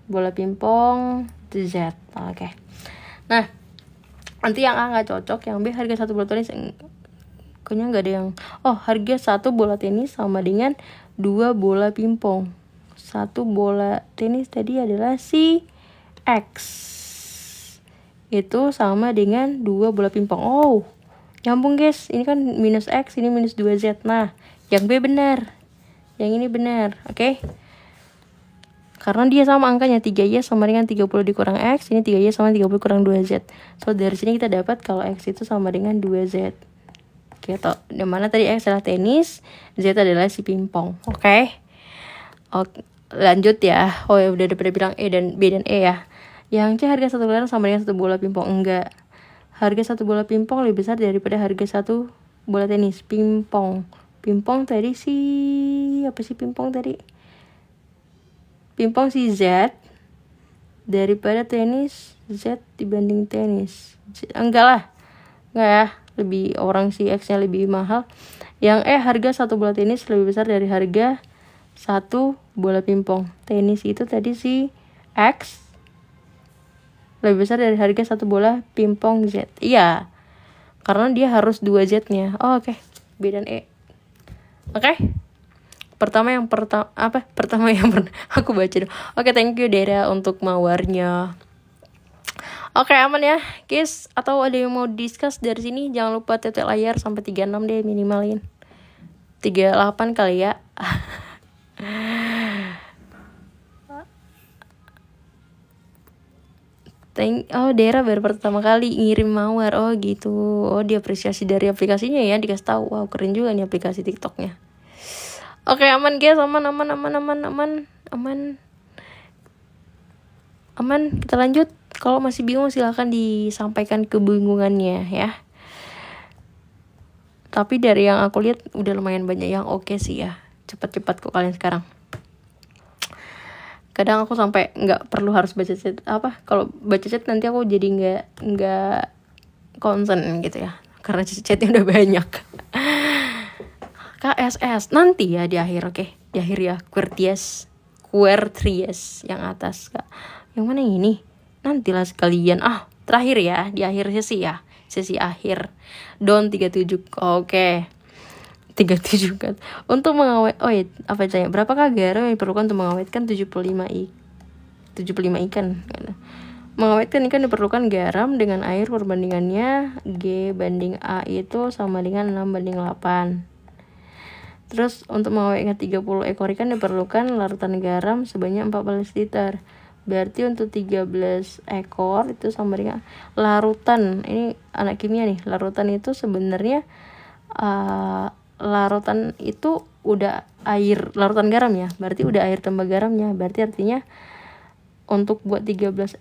Bola pingpong itu Z. Oke. Nah nanti yang A nggak cocok, yang B harga satu bola tenis kayaknya nggak ada yang, harga satu bola tenis sama dengan 2 bola pingpong. Satu bola tenis tadi adalah si X, itu sama dengan 2 bola pingpong. Nyambung guys, ini kan minus X, ini minus 2Z. Nah yang B benar, yang ini benar. Oke. Karena dia sama angkanya, 3Y sama dengan 30 dikurang X, ini 3Y sama 30 kurang 2Z. So dari sini kita dapat kalau X itu sama dengan 2Z gitu. Dimana tadi X adalah tenis, Z adalah si pingpong. Oke. Lanjut ya. Ya udah pada bilang B dan E ya. Yang C harga satu kelereng sama dengan satu bola pingpong. Enggak. Harga satu bola pingpong lebih besar daripada harga satu bola tenis. Pingpong tadi si apa sih pingpong tadi? Pingpong si Z daripada tenis, Z dibanding tenis. Enggak ya, lebih orang si X-nya lebih mahal. Yang harga satu bola tenis lebih besar dari harga satu bola pingpong. Tenis itu tadi si X lebih besar dari harga satu bola pingpong Z. Iya, karena dia harus 2 Z-nya. Oke. B dan E. Oke. Pertama yang aku baca dong. Oke, thank you Dera untuk mawarnya. Oke, aman ya guys. Atau ada yang mau discuss dari sini? Jangan lupa tetek layar sampai 36 deh minimalin. 38 kali ya. Oh, Dera baru pertama kali ngirim mawar. Oh gitu. Oh, diapresiasi dari aplikasinya ya, dikasih tahu. Wow, keren juga nih aplikasi TikToknya. Oke, aman guys, aman. Kita lanjut. Kalau masih bingung silahkan disampaikan kebingungannya ya. Tapi dari yang aku lihat udah lumayan banyak yang oke sih ya. Cepat-cepat kok kalian sekarang. Kadang aku sampai nggak perlu harus baca chat kalau baca chat nanti aku jadi nggak concern gitu ya, karena chatnya udah banyak. KSS nanti ya di akhir. Oke, di akhir ya, Quertries yang atas Kak. Yang mana yang ini? Nantilah sekalian. Terakhir ya, di akhir sesi akhir. Don 37. Oke. 37 kan. Untuk mengawet apa aja? Berapakah garam yang diperlukan untuk mengawetkan 75 ikan? Mengawetkan ikan diperlukan garam dengan air perbandingannya G banding A itu sama dengan 6:8. Terus untuk mengawetkan 30 ekor ikan diperlukan larutan garam sebanyak 14 liter. Berarti untuk 13 ekor itu sama dengan larutan. Ini anak kimia nih. Larutan itu sebenarnya larutan itu udah air, larutan garam ya, berarti udah air tambah garamnya. Berarti artinya untuk buat 13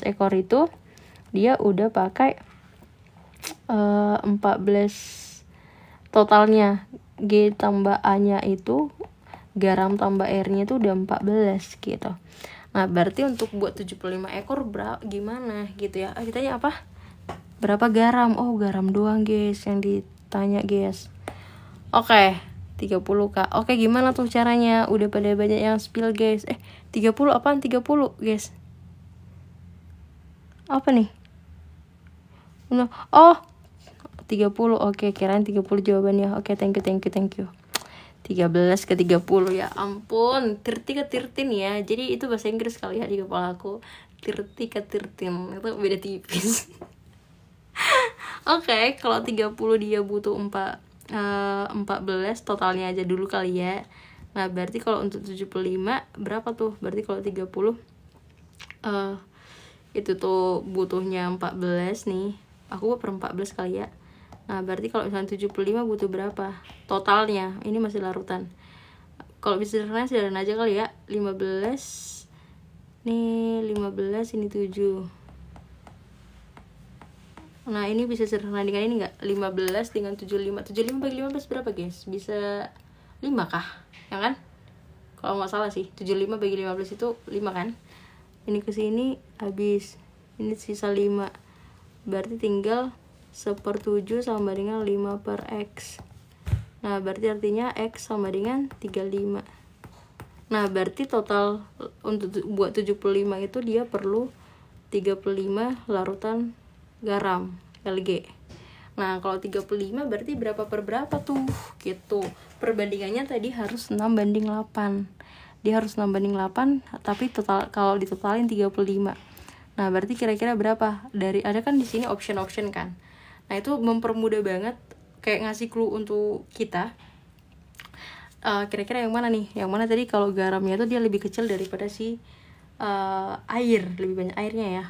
ekor itu dia udah pakai 14 totalnya. G tambah A nya itu garam tambah airnya itu udah 14 gitu. Nah berarti untuk buat 75 ekor gimana gitu ya. Ditanya apa? Berapa garam? Oh garam doang guys yang ditanya guys. Oke, 30 Kak. Oke, gimana tuh caranya? Udah pada banyak yang spill guys. 30 apaan 30 guys? Apa nih? Oh 30. Oke, kirain 30 jawabannya. Oke, thank you. 13 ke 30 ya ampun. 30 ke 13 ya. Jadi itu bahasa Inggris kali ya di kepala aku. 30 ke 13 itu beda tipis. Oke, kalau 30 dia butuh 14 totalnya aja dulu kali ya. Nah, berarti kalau untuk 75 berapa tuh? Berarti kalau 30 itu tuh butuhnya 14 nih. Aku per 14 kali ya. Nah, berarti kalau misalnya 75 butuh berapa? Totalnya, ini masih larutan. Kalau bisa sederhana aja kali ya. 15. Nih, 15 ini 7. Nah, ini bisa sederhana dengan ini enggak? 15 dengan 75. 75 bagi 15 berapa, guys? Bisa 5 kah? Ya kan? Kalau nggak salah sih, 75 bagi 15 itu 5 kan? Ini ke sini habis. Ini sisa 5. Berarti tinggal 1/7 sama dengan 5 per X. Nah, berarti artinya X sama dengan 35. Nah, berarti total untuk buat 75 itu dia perlu 35 larutan garam LG. Nah, kalau 35 berarti berapa per berapa tuh? Gitu. Perbandingannya tadi harus 6:8. Dia harus 6:8, tapi total kalau ditotalin 35. Nah, berarti kira-kira berapa? Ada kan di sini option kan. Nah, itu mempermudah banget, kayak ngasih clue untuk kita. Kira-kira yang mana nih? Yang mana tadi kalau garamnya tuh dia lebih kecil daripada si air, lebih banyak airnya ya.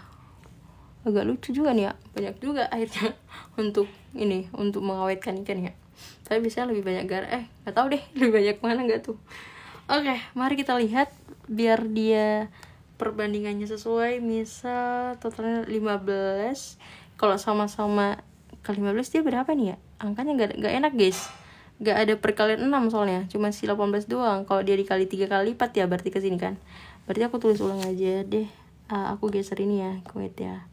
Agak lucu juga nih ya, banyak juga airnya untuk mengawetkan ikan ya. Tapi bisa lebih banyak garam. Nggak tahu deh lebih banyak mana nggak tuh. Oke, mari kita lihat biar dia perbandingannya sesuai. Misal totalnya 15. Kalau sama-sama ke 15 dia berapa nih ya? Angkanya nggak enak guys. Nggak ada perkalian 6 soalnya, cuma si 18 doang. Kalau dia dikali 3 kali lipat ya berarti ke sini kan. Berarti aku tulis ulang aja deh. Aku geser ini ya, wait ya.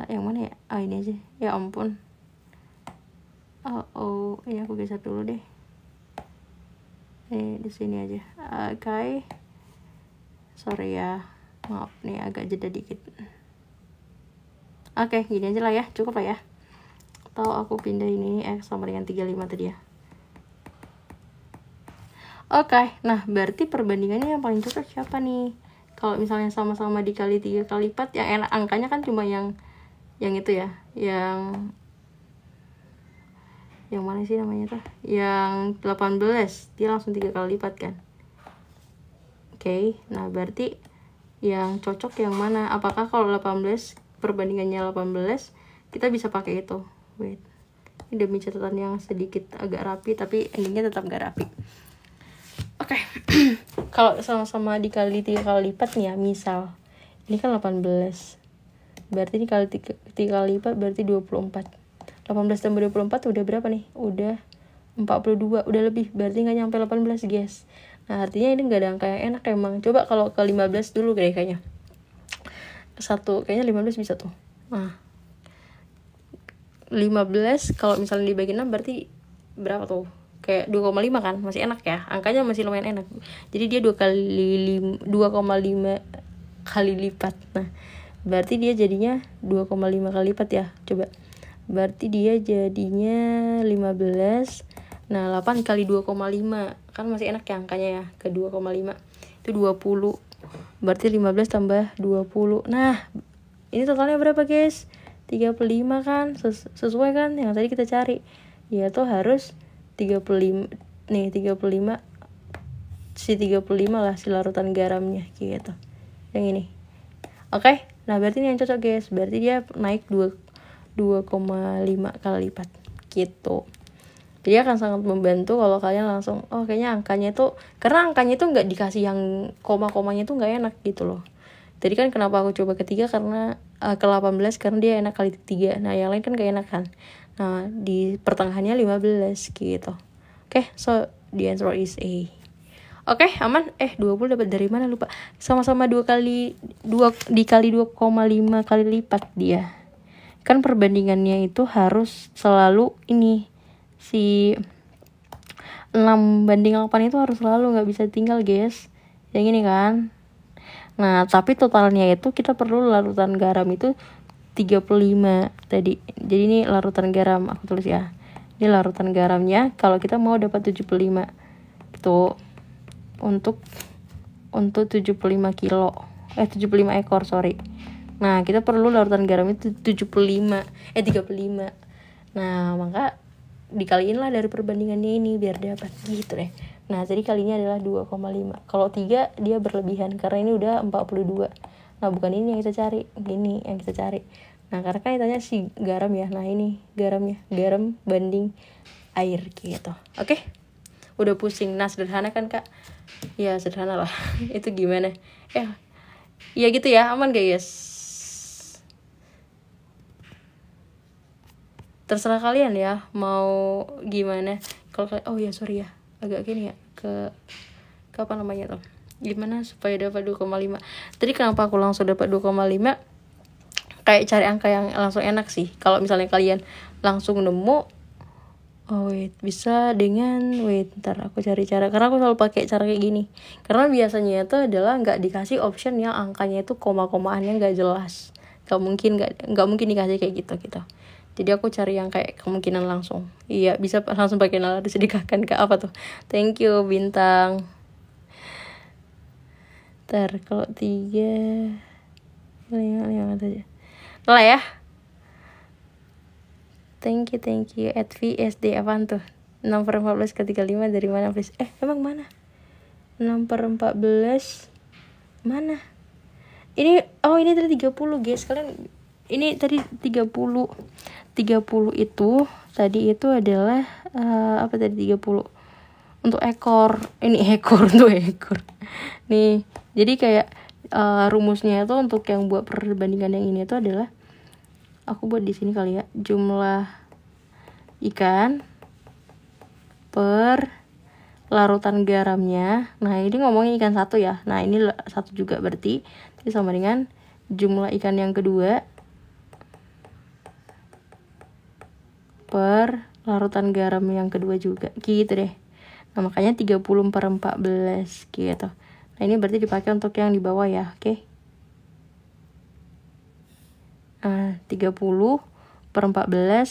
Yang mana ya? Ini aja. Ya ampun. Ini aku geser dulu deh. Di sini aja. Oke. Sorry ya. Maaf nih agak jeda dikit. Oke, gini aja lah ya, cukup lah ya. Atau aku pindah ini X sama dengan 35 tadi ya. Oke, nah berarti perbandingannya yang paling cocok siapa nih? Kalau misalnya sama-sama dikali 3 kali lipat, yang enak angkanya kan cuma yang itu ya, yang mana sih namanya tuh? Yang 18, dia langsung 3 kali lipat kan. Oke, nah berarti yang cocok yang mana. Apakah kalau 18 perbandingannya 18 kita bisa pakai itu. Wait, ini demi catatan yang sedikit agak rapi tapi endingnya tetap gak rapi. Oke. Kalau sama-sama dikali 3 kali lipat nih ya, misal ini kan 18, berarti ini kali 3 kali lipat berarti 24. 18 tambah 24 udah berapa nih? Udah 42, udah lebih, berarti gak nyampe 18 guys. Nah artinya ini gak ada angka yang enak emang. Coba kalau ke 15 dulu deh kayaknya. Kayaknya 15 bisa tuh. Nah 15 kalau misalnya dibagi 6 berarti berapa tuh? Kayak 2,5 kan, masih enak ya, angkanya masih lumayan enak. Jadi dia 2,5 kali lipat. Nah berarti dia jadinya 2,5 kali lipat ya. Coba, berarti dia jadinya 15. Nah 8 kali 2,5 kan masih enak ya angkanya ya, ke 2,5 itu 20. Berarti 15 tambah 20. Nah ini totalnya berapa guys? 35 kan, sesuai kan yang tadi kita cari. Ya tuh harus 35 nih, 35 lah si larutan garamnya gitu. Yang ini. Oke, nah berarti ini yang cocok guys. Berarti dia naik 2,5 kali lipat gitu. Jadi akan sangat membantu kalau kalian langsung, oh kayaknya angkanya itu, karena angkanya itu nggak dikasih yang koma-komanya itu nggak enak gitu loh. Tadi kan kenapa aku coba ketiga karena ke 18 karena dia enak kali 3. Nah yang lain kan gak enak kan. Nah di pertengahannya 15 gitu. Oke, so the answer is A. Oke, aman. 20 dapat dari mana lupa. Sama-sama 2 dikali 2,5 kali lipat dia. Kan perbandingannya itu harus selalu ini, si 6:8 itu harus selalu, gak bisa tinggal guys. Yang ini kan. Nah tapi totalnya itu kita perlu larutan garam itu 35 tadi. Jadi ini larutan garam, aku tulis ya. Ini larutan garamnya kalau kita mau dapat 75 itu untuk 75 kilo 75 ekor sorry. Nah kita perlu larutan garam itu 35. Nah maka dikaliin lah dari perbandingannya ini biar dapat gitu deh. Nah jadi kalinya adalah 2,5. Kalau 3 dia berlebihan karena ini udah 42. Nah bukan ini yang kita cari, ini yang kita cari. Nah karena kan ditanya si garam ya. Nah ini garamnya, garam banding air gitu. Oke, udah pusing. Nah sederhana kan kak? Ya sederhana lah. Itu gimana? Ya gitu ya, aman guys. Terserah kalian ya mau gimana. Kalau oh ya sorry ya, agak gini ya, ke apa namanya tuh, gimana supaya dapat 2,5. Tadi kenapa aku langsung dapat 2,5, kayak cari angka yang langsung enak sih. Kalau misalnya kalian langsung nemu, bisa dengan ntar aku cari cara, karena aku selalu pakai cara kayak gini. Karena biasanya itu adalah nggak dikasih option yang angkanya itu koma-komaannya nggak jelas. Nggak mungkin dikasih kayak gitu. Jadi aku cari yang kayak kemungkinan langsung. Iya, bisa langsung pakai nalar disedekahkan ke apa tuh. Thank you bintang. Ntar kalau 3 yang aja. Lah ya. Thank you. At VSD apaan tuh? 6/14 ke 35 dari mana please? Emang mana? 6/14 mana? Ini ini tadi 30 guys. Kalian ini tadi 30 itu tadi itu adalah apa tadi 30 untuk ekor. Ini ekor untuk ekor. Nih, jadi kayak rumusnya itu untuk yang buat perbandingan yang ini itu adalah, aku buat di sini kali ya, jumlah ikan per larutan garamnya. Nah ini ngomongin ikan satu ya. Nah ini satu juga berarti itu sama dengan jumlah ikan yang kedua per larutan garam yang kedua juga gitu deh. Nah makanya 30/14 gitu. Nah ini berarti dipakai untuk yang di bawah ya. Oke. 30/14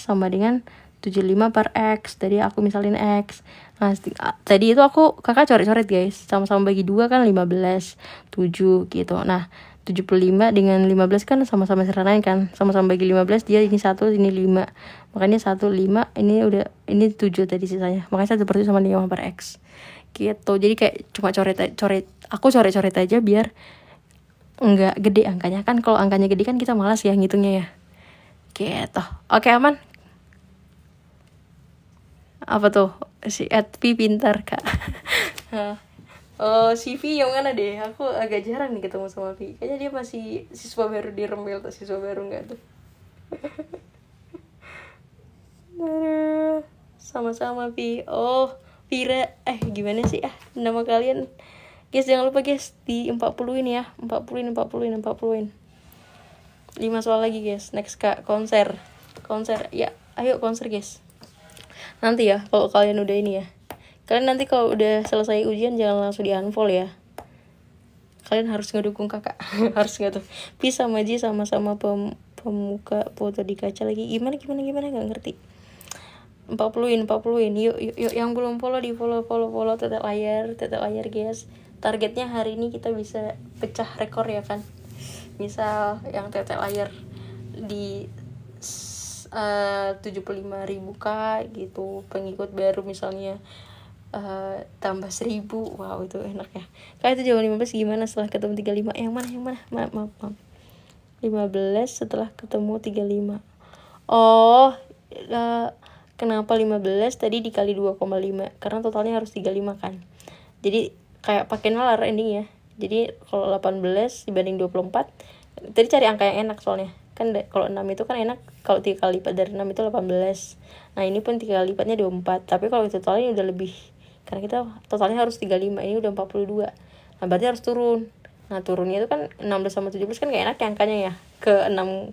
sama dengan 75 per X. Tadi aku misalin X. Nah tadi itu kakak coret-coret guys. Sama-sama bagi 2 kan 15 7 gitu. Nah 75 dengan 15 kan sama-sama sederhanain kan. Sama-sama bagi 15, dia ini 1, ini 5. Makanya 1, 5, ini 7 tadi sisanya. Makanya 1/7 sama 5 per X. Gitu. Jadi kayak cuma coret. Aku coret-coret aja biar nggak gede angkanya. Kan kalau angkanya gede kan kita malas ya ngitungnya ya. Gitu. Oke, aman. Apa tuh? Si Edvi pintar, Kak. Oh, si V yang mana deh? Aku agak jarang nih ketemu sama V. Kayaknya dia masih siswa baru di Remil atau siswa baru nggak tuh? Aduh, sama-sama V. Oh, Vira. Gimana sih nama kalian? Guys, jangan lupa guys, di 40 ini ya. 40 5 soal lagi guys. Next Kak, konser. Ya, ayo konser guys. Nanti ya, kalau kalian udah ini ya. Kalian nanti kalau udah selesai ujian jangan langsung di unfollow ya. Kalian harus ngedukung kakak. Harus nggak tuh? Bisa sama Ji sama-sama pemuka foto di kaca lagi. Gimana nggak ngerti. 40-in. Yuk yang belum follow di follow tetek layar guys. Targetnya hari ini kita bisa pecah rekor ya kan. Misal yang tetek layar di 75.000 Kak gitu, pengikut baru misalnya tambah 1.000. Wow, itu enak ya. Kak, itu jawaban 15 gimana setelah ketemu 35? Yang mana? Maaf. 15 setelah ketemu 35. Oh, kenapa 15 tadi dikali 2,5? Karena totalnya harus 35 kan. Jadi kayak pakai nalar ending ya. Jadi kalau 18 dibanding 24, tadi cari angka yang enak soalnya. Kan kalau 6 itu kan enak, kalau 3 kali lipat dari 6 itu 18. Nah, ini pun 3 kali lipatnya 24. Tapi kalau totalnya udah lebih, karena kita totalnya harus 35, ini udah 42. Nah, berarti harus turun. Nah, turunnya itu kan 16 sama 17 kan gak enak ya angkanya ya. Ke 6.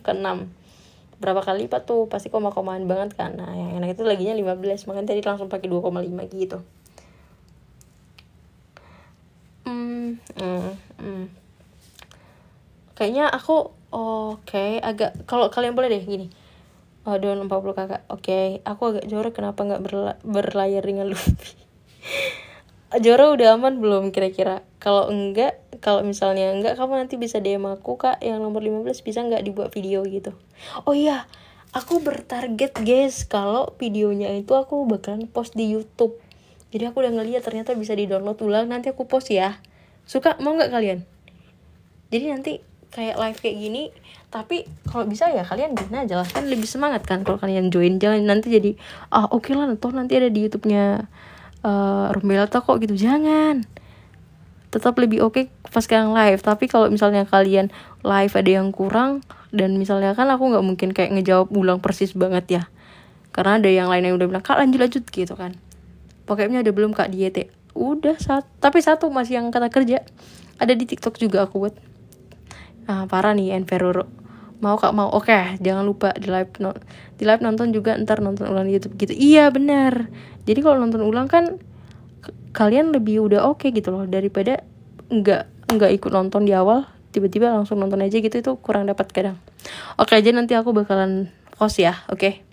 Berapa kali lipat tuh? Pasti koma-komaan banget kan. Nah, yang enak itu laginya 15. Makanya tadi langsung pakai 2,5 gitu. Kayaknya aku agak, kalau kalian boleh deh gini. Don 40 kakak. Aku agak jorok, kenapa gak berlayar dengan Luffy? Joro udah aman belum kira-kira? Kalau misalnya enggak, kamu nanti bisa DM aku Kak, yang nomor 15 bisa nggak dibuat video gitu. Oh iya, aku bertarget guys, kalau videonya itu aku bakalan post di YouTube. Jadi aku udah ngeliat ternyata bisa di-download ulang, nanti aku post ya. Suka? Mau nggak kalian? Jadi nanti kayak live kayak gini, tapi kalau bisa ya kalian join aja lah, kan lebih semangat kan kalau kalian join. Jangan nanti jadi oke lah, toh nanti ada di YouTube-nya Rumbelata kok gitu. Jangan, tetap lebih oke pas kalian live. Tapi kalau misalnya kalian live ada yang kurang, dan misalnya kan aku nggak mungkin kayak ngejawab ulang persis banget ya, karena ada yang lain yang udah bilang Kak lanjut gitu kan. Pokoknya ada belum Kak di YT udah tapi satu masih yang kata kerja, ada di TikTok juga aku buat. Parah nih Enveroro. Mau Kak, mau. Oke, jangan lupa di live nonton juga, ntar nonton ulang di YouTube gitu. Iya benar. Jadi kalau nonton ulang kan kalian lebih udah oke gitu loh, daripada nggak ikut nonton di awal tiba-tiba langsung nonton aja gitu, itu kurang dapat kadang. Oke aja, nanti aku bakalan post ya. Oke,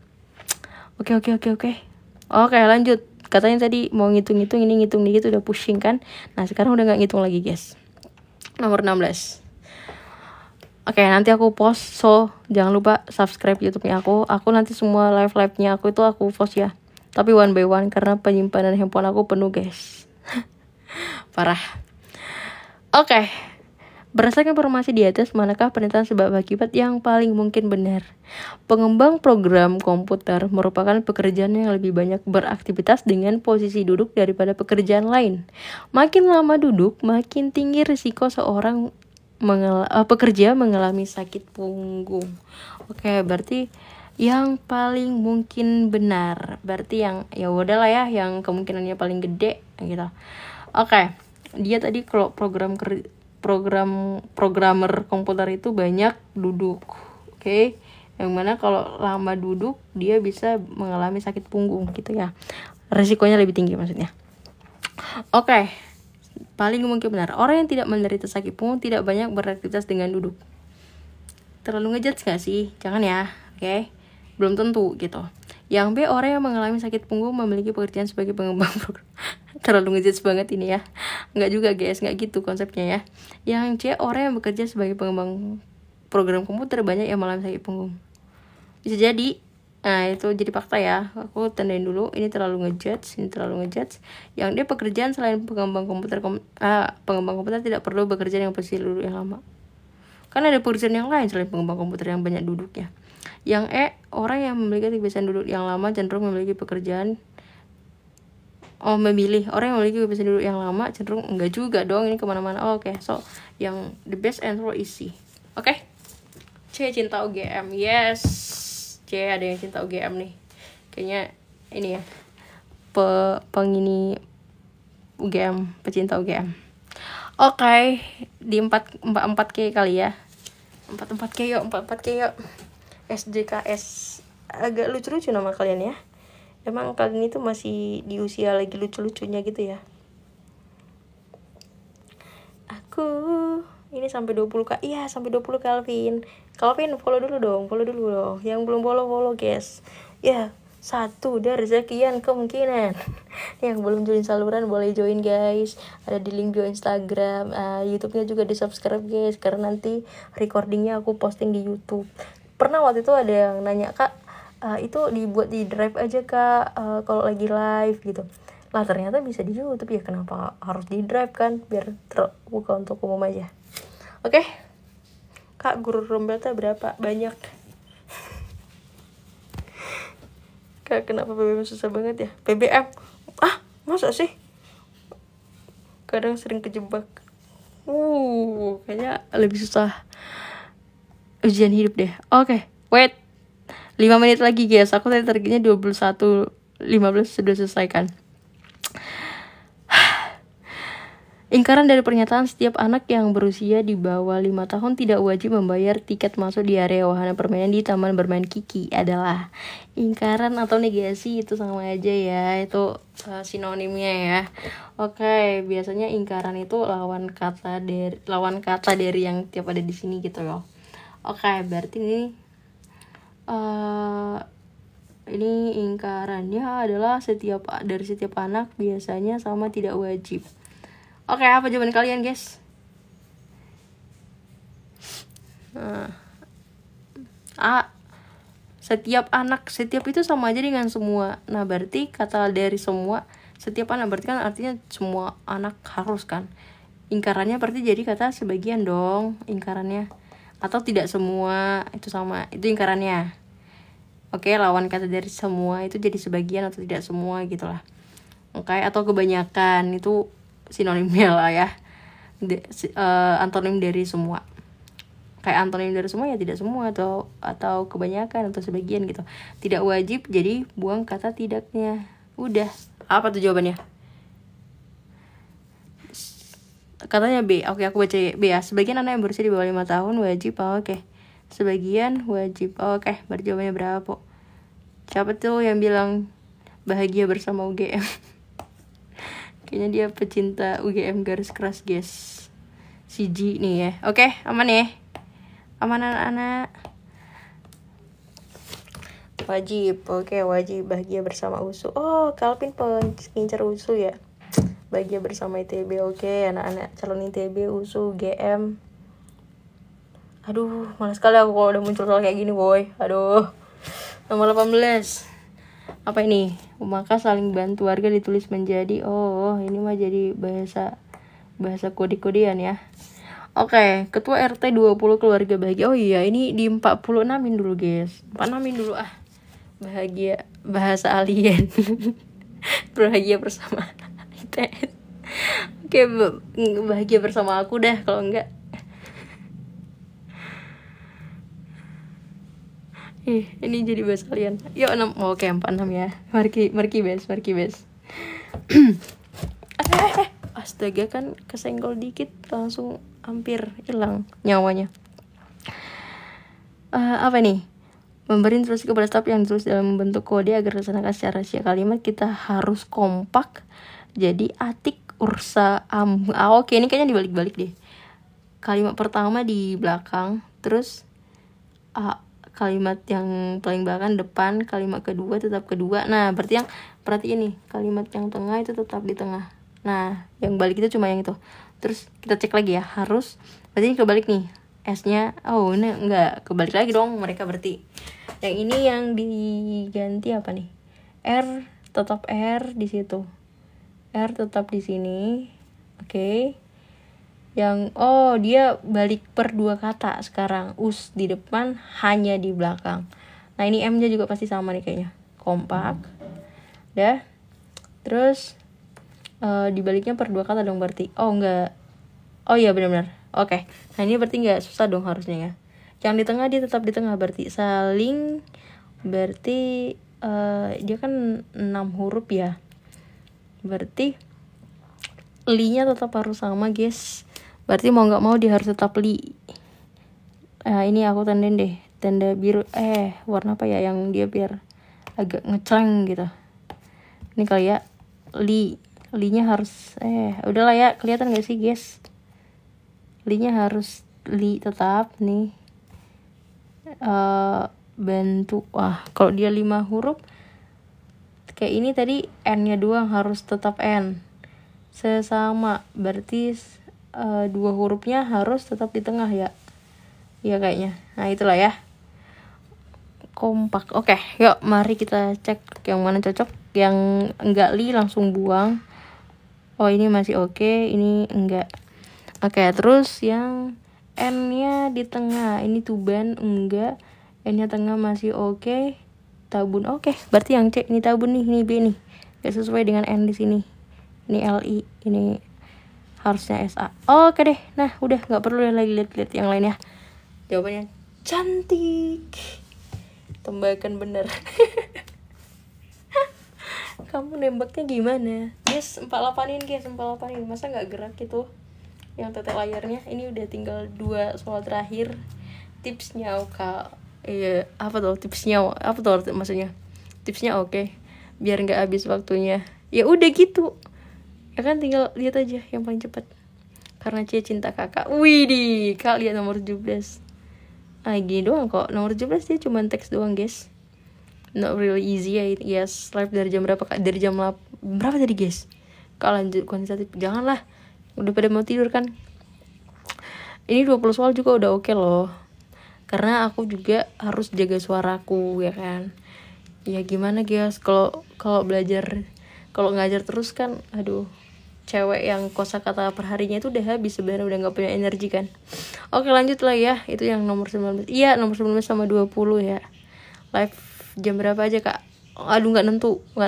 lanjut. Katanya tadi mau ngitung-ngitung, ini ngitung dikit udah pusing kan. Nah sekarang udah nggak ngitung lagi guys. Nomor 16. Oke, nanti aku post, so jangan lupa subscribe YouTube-nya aku. Aku nanti semua live-nya aku itu aku post ya. Tapi one by one, karena penyimpanan handphone aku penuh guys. Parah. Oke. Berdasarkan informasi di atas, manakah pernyataan sebab akibat yang paling mungkin benar? Pengembang program komputer merupakan pekerjaan yang lebih banyak beraktivitas dengan posisi duduk daripada pekerjaan lain. Makin lama duduk, makin tinggi risiko seorang pekerja mengalami sakit punggung. Oke, berarti yang paling mungkin benar, berarti yang ya udahlah ya, yang kemungkinannya paling gede gitu. Oke, dia tadi kalau programmer komputer itu banyak duduk. Oke, yang mana kalau lama duduk dia bisa mengalami sakit punggung gitu ya, resikonya lebih tinggi maksudnya. Oke, paling mungkin benar, orang yang tidak menderita sakit punggung tidak banyak beraktivitas dengan duduk. Terlalu ngejudge gak sih? Jangan ya. Oke, belum tentu gitu. Yang B, orang yang mengalami sakit punggung memiliki pekerjaan sebagai pengembang program. Terlalu ngejudge banget ini ya. Nggak juga guys, nggak gitu konsepnya ya. Yang C, orang yang bekerja sebagai pengembang program komputer banyak yang mengalami sakit punggung. Bisa jadi. Nah itu jadi fakta ya. Aku tandain dulu, ini terlalu ngejudge, ini terlalu ngejudge. Yang D, pekerjaan selain pengembang komputer tidak perlu bekerja dengan posisi duduk yang lama. Kan ada pekerjaan yang lain selain pengembang komputer yang banyak duduknya. Yang orang yang memiliki kebiasaan duduk yang lama cenderung memilih orang yang memiliki kebiasaan duduk yang lama cenderung enggak juga dong, ini kemana-mana. Oke. So yang the best answer is C. Oke. C, cinta UGM. Yes, C, ada yang cinta UGM nih. Kayaknya ini ya, pengini UGM, pecinta UGM. Oke, di 4K kali ya. 4K yuk. SJKS. Agak lucu-lucu nama kalian ya. Emang kalian itu masih di usia lagi lucu-lucunya gitu ya. Aku ini sampai 20k. Iya, sampai 20 Calvin. Follow dulu dong. Yang belum follow guys. Ya, 1 dari sekian kemungkinan. Yang belum join saluran boleh join guys. Ada di link bio Instagram. YouTube-nya juga di subscribe guys, karena nanti recordingnya aku posting di YouTube. Pernah waktu itu ada yang nanya, Kak, itu dibuat di drive aja Kak, kalau lagi live gitu. Lah ternyata bisa di YouTube ya, kenapa harus di drive kan, biar terbuka untuk umum aja. Oke. Kak, guru rombelta berapa? Banyak. Kak, kenapa BBM susah banget ya? BBM? Masa sih? Kadang sering kejebak. Kayaknya lebih susah ujian hidup deh. Oke, wait. 5 menit lagi guys. Aku tadi targetnya 21.15 sudah selesaikan. Ingkaran dari pernyataan setiap anak yang berusia di bawah 5 tahun tidak wajib membayar tiket masuk di area wahana permainan di taman bermain Kiki adalah ingkaran atau negasi. Itu sama aja ya, itu sinonimnya ya. Oke, biasanya ingkaran itu lawan kata dari yang tiap ada di sini gitu loh. Oke, berarti ini ingkarannya adalah dari setiap anak biasanya sama tidak wajib. Oke, apa jawaban kalian guys? Setiap itu sama aja dengan semua. Nah berarti kata dari semua, setiap anak berarti kan artinya semua anak harus kan. Ingkarannya berarti jadi kata sebagian dong ingkarannya. Atau tidak semua, itu sama, itu ingkarannya. Oke, lawan kata dari semua itu jadi sebagian atau tidak semua gitulah. Oke, atau kebanyakan itu sinonimnya lah ya. Antonim dari semua. Kayak antonim dari semua ya tidak semua atau kebanyakan atau sebagian gitu. Tidak wajib jadi buang kata tidaknya. Udah. Apa tuh jawabannya? Katanya B. Oke, aku baca B ya. Sebagian anak yang berusia di bawah 5 tahun wajib. Oke. Sebagian wajib. Oke, berarti jawabannya berapa? Siapa tuh yang bilang bahagia bersama UGM? Kayaknya dia pecinta UGM garis keras guys. CG nih ya. Oke, aman ya. Aman anak-anak. Wajib. Oke, wajib bahagia bersama USU. Oh, Calvin pengincar USU ya. Bahagia bersama ITB. Oke, anak-anak calon ITB, USU, UGM. Aduh, malas sekali aku kalau udah muncul soal kayak gini, boy. Aduh. Nomor 18. Apa ini? Maka saling bantu warga ditulis menjadi ini mah jadi bahasa kode-kodean ya. Oke, ketua RT 20 keluarga bahagia. Oh iya, ini di 46-in dulu guys. 46-in dulu Bahagia bahasa alien. Bahagia bersama ITS. Oke, bahagia bersama aku dah kalau enggak. Ini jadi bahasa kalian. Yuk 6. Oke, 46 ya. Marki bes. Astaga, kan kesenggol dikit langsung hampir hilang nyawanya. Apa nih? Memberi instruksi kepada staf yang ditulis dalam bentuk kode agar dilaksanakan secara rahasia. Kalimat kita harus kompak. Jadi atik ursa oke, ini kayaknya dibalik-balik deh. Kalimat pertama di belakang, terus kalimat yang paling belakang depan, kalimat kedua tetap kedua. Nah, berarti ini kalimat yang tengah itu tetap di tengah. Nah, yang balik itu cuma yang itu. Terus kita cek lagi ya, harus berarti ini kebalik nih. S-nya ini enggak kebalik lagi dong mereka berarti. Yang ini yang diganti apa nih? R tetap R di situ. R tetap di sini. Oke. Yang dia balik per 2 kata sekarang. Us di depan, hanya di belakang. Nah ini M nya juga pasti sama nih kayaknya. Kompak. Dah. Terus dibaliknya per 2 kata dong berarti. Oh enggak. Oh iya benar-benar. Oke. Nah ini berarti enggak susah dong harusnya ya. Yang di tengah dia tetap di tengah berarti. Saling berarti dia kan 6 huruf ya. Berarti li-nya tetap harus sama guys. Berarti mau nggak mau dia harus tetap li. Ini aku tandain deh, tanda biru. Warna apa ya yang dia biar agak ngecleng gitu. Ini kali ya, li-nya harus udahlah ya, kelihatan nggak sih guys? Li-nya harus li tetap nih. Bantu. Wah, kalau dia 5 huruf kayak ini tadi N-nya doang harus tetap N. Sesama berarti 2 hurufnya harus tetap di tengah ya. Ya kayaknya. Nah itulah ya. Kompak. Oke, yuk mari kita cek yang mana cocok. Yang enggak li langsung buang. Oh ini masih oke, ini enggak. Oke, terus yang N-nya di tengah. Ini tuban enggak. N-nya tengah masih oke. Tabun oke. Berarti yang C ini tabun nih, ini B nih. Gak sesuai dengan N di sini. Ini LI, ini harusnya SA. Oke deh. Nah, udah nggak perlu lagi lihat-lihat yang lain ya. Jawabannya cantik. Tembakan bener. Kamu nembaknya gimana? Guys, 48-in guys, 48-in. Masa nggak gerak gitu? Yang tetek layarnya. Ini udah tinggal 2 soal terakhir. Tipsnya apa tuh tipsnya? Apa tuh maksudnya? Tipsnya oke. Biar nggak habis waktunya. Ya udah gitu. Ya kan tinggal lihat aja yang paling cepat. Karena Cia cinta kakak. Widih, kak lihat nomor 17. Gini doang kok. Nomor 17 dia cuma teks doang guys. Not really easy ya. Yes, live dari jam berapa kak? Dari jam berapa tadi guys? Kak lanjut kuantitatif. Janganlah. Udah pada mau tidur kan? Ini 20 soal juga udah oke loh. Karena aku juga harus jaga suaraku ya kan. Ya gimana guys, kalau belajar, kalau ngajar terus kan, aduh, cewek yang kosakata perharinya itu udah habis sebenarnya, udah nggak punya energi kan. Oke lanjut lah ya, itu yang nomor 19. Iya nomor 19 sama 20 ya. Live jam berapa aja kak? Aduh nggak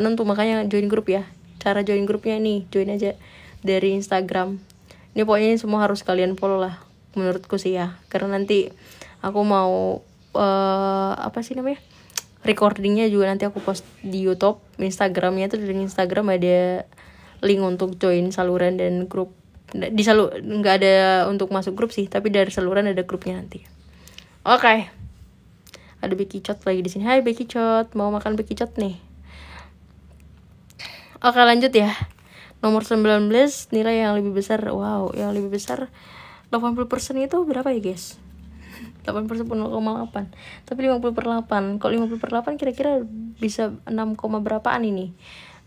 nentu makanya join grup ya. Cara join grupnya nih, join aja dari Instagram. Ini pokoknya semua harus kalian follow lah, menurutku sih ya. Karena nanti aku mau apa sih namanya? Recordingnya juga nanti aku post di YouTube. Instagramnya tuh dari Instagram ada link untuk join saluran dan grup. Nggak ada untuk masuk grup sih, tapi dari saluran ada grupnya nanti. Oke. Ada Becky Cot lagi di sini. Hai Becky Cot, mau makan Becky Cot nih. Oke lanjut ya. Nomor 19 nilai yang lebih besar. Wow, yang lebih besar 80% itu berapa ya guys? 80% 0,8. Tapi 50/8. Kalau 50/8 kira-kira bisa 6, berapaan ini?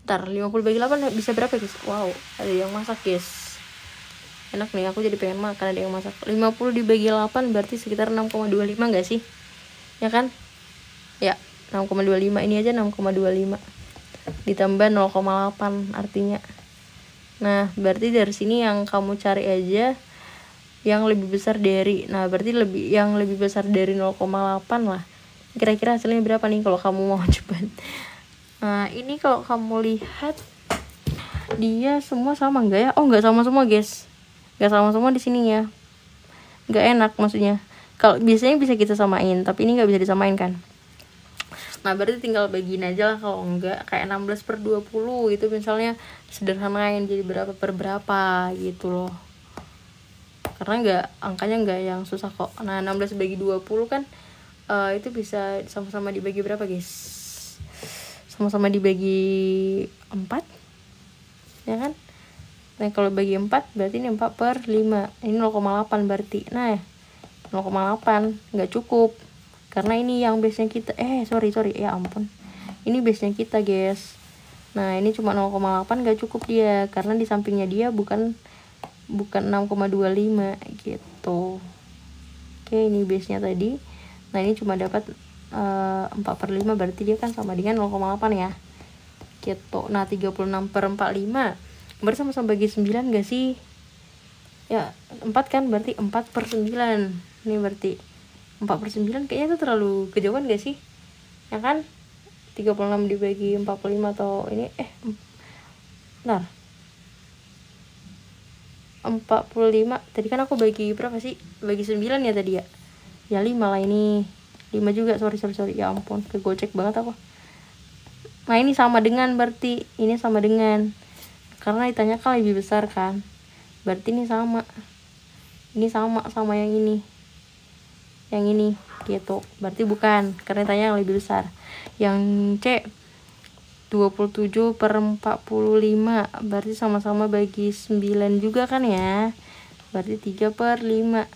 Ntar 50 bagi 8 bisa berapa guys? Wow, ada yang masak guys. Enak nih, aku jadi pengen makan ada yang masak. 50 dibagi 8 berarti sekitar 6,25 gak sih? Ya kan? Ya, 6,25. Ini aja 6,25. Ditambah 0,8 artinya. Nah, berarti dari sini yang kamu cari aja yang lebih besar dari, nah berarti yang lebih besar dari 0,8 lah. Kira-kira hasilnya berapa nih kalau kamu mau cepat? Nah, ini kalau kamu lihat dia semua sama enggak ya? Oh, enggak sama semua, guys. Enggak sama semua di sini ya. Enggak enak maksudnya. Kalau biasanya bisa kita samain, tapi ini enggak bisa disamain kan. Nah, berarti tinggal bagiin aja lah kalau enggak. Kayak 16/20 itu misalnya sederhanain jadi berapa per berapa gitu loh. Karena angkanya enggak yang susah kok. Nah 16 bagi 20 kan itu bisa sama-sama dibagi berapa guys? Sama-sama dibagi 4 ya kan? Nah kalau bagi 4 berarti ini 4/5. Ini 0,8 berarti. Nah 0,8 enggak cukup. Karena ini yang base-nya kita. Sorry ya ampun. Ini base-nya kita guys. Nah ini cuma 0,8 enggak cukup dia. Karena di sampingnya dia bukan 6,25 gitu. Oke, ini base nya tadi. Nah ini cuma dapat 4/5 berarti dia kan sama dengan 0,8 ya gitu. Nah 36/45 berarti sama-sama bagi 9 gak sih? Ya 4 kan berarti 4/9. Ini berarti 4/9 kayaknya itu terlalu kejauhan gak sih? Ya kan? 36 dibagi 45 atau ini bentar. 45 tadi kan aku bagi berapa sih? Bagi 9 ya tadi ya? Ya 5 lah ini. 5 juga, sorry. Ya ampun, kegocek banget aku. Nah ini sama dengan, berarti ini sama dengan, karena ditanya kan lebih besar kan, berarti ini sama yang ini gitu, berarti bukan, karena ditanya yang lebih besar. Yang C 27/45 berarti sama-sama bagi 9 juga kan ya, berarti 3/5.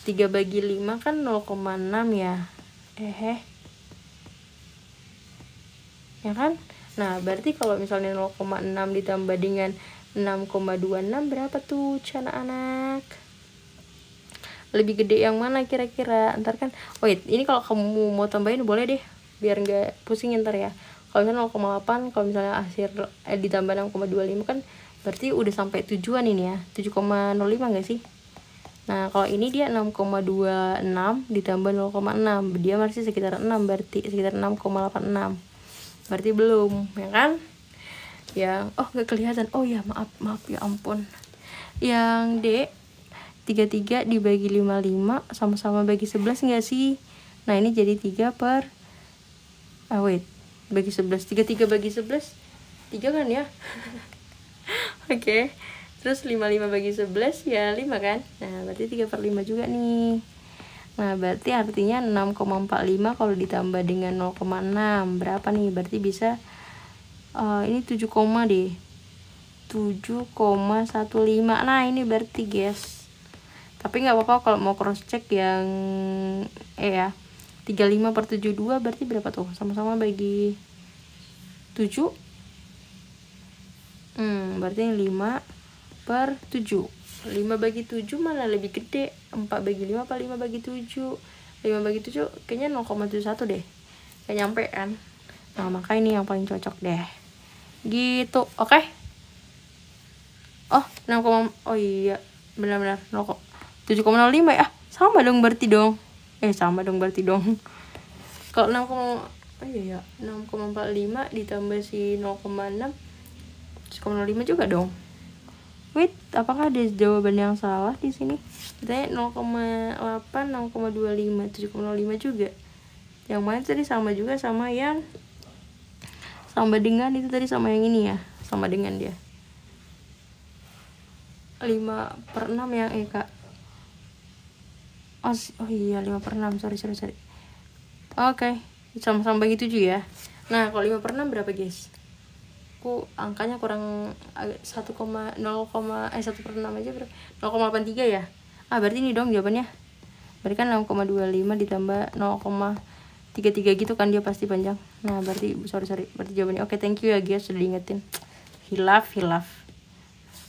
3 bagi 5 kan 0,6 ya, ya kan? Nah berarti kalau misalnya 0,6 ditambah dengan 6,26 berapa tuh anak-anak? Lebih gede yang mana kira-kira? Ntar kan, wait, ini kalau kamu mau tambahin boleh deh, biar nggak pusing ntar ya. Kalau misalnya 0,8, kalau misalnya ditambah 6,25 kan berarti udah sampai tujuan ini ya, 7,05 nggak sih? Nah kalau ini dia 6,26 ditambah 0,6, dia masih sekitar 6, berarti sekitar 6,86. Berarti belum, ya kan? Yang nggak kelihatan. Oh ya, maaf ya ampun. Yang D 33 dibagi 55 sama-sama bagi 11 nggak sih? Nah ini jadi 3 per bagi 11. 33 bagi 11 3 kan ya? Oke. Terus 55 bagi 11 ya 5 kan? Nah berarti 3/5 juga nih. Nah berarti artinya 6,45 kalau ditambah dengan 0,6 berapa nih? Berarti bisa ini 7, deh 7,15. Nah ini berarti guys, tapi nggak apa-apa kalau mau cross check yang ya 35/72 berarti berapa tuh? Sama-sama bagi 7. Berarti 5/7. 5 bagi 7 malah lebih gede. 4 bagi 5 apa 5 bagi 7? 5 bagi 7 kayaknya 0,71 deh, gak nyampe kan. Nah maka ini yang paling cocok deh gitu. Oke. 6, oh iya benar-benar 7,05 ya. Sama dong berarti dong. Kalau 6,45 ditambah si 0,6 7,05 juga dong. Wait, apakah ada jawaban yang salah di sini? Kita 0,8, 6,25, 7,05 juga. Yang mana tadi sama juga sama yang sama dengan itu tadi, sama yang ini ya, sama dengan dia 5/6 yang Kak. Oh iya 5/6, sorry. Oke, sama-sama bagi 7 ya. Nah kalau 5/6 berapa guys? Aku angkanya kurang 1,0, 1/6 aja berapa? 0,83 ya. Berarti ini dong jawabannya. Berarti kan 6,25 ditambah 0,33 gitu kan, dia pasti panjang. Nah berarti sorry berarti jawabannya. Oke, thank you ya guys sudah diingetin. Hilaf.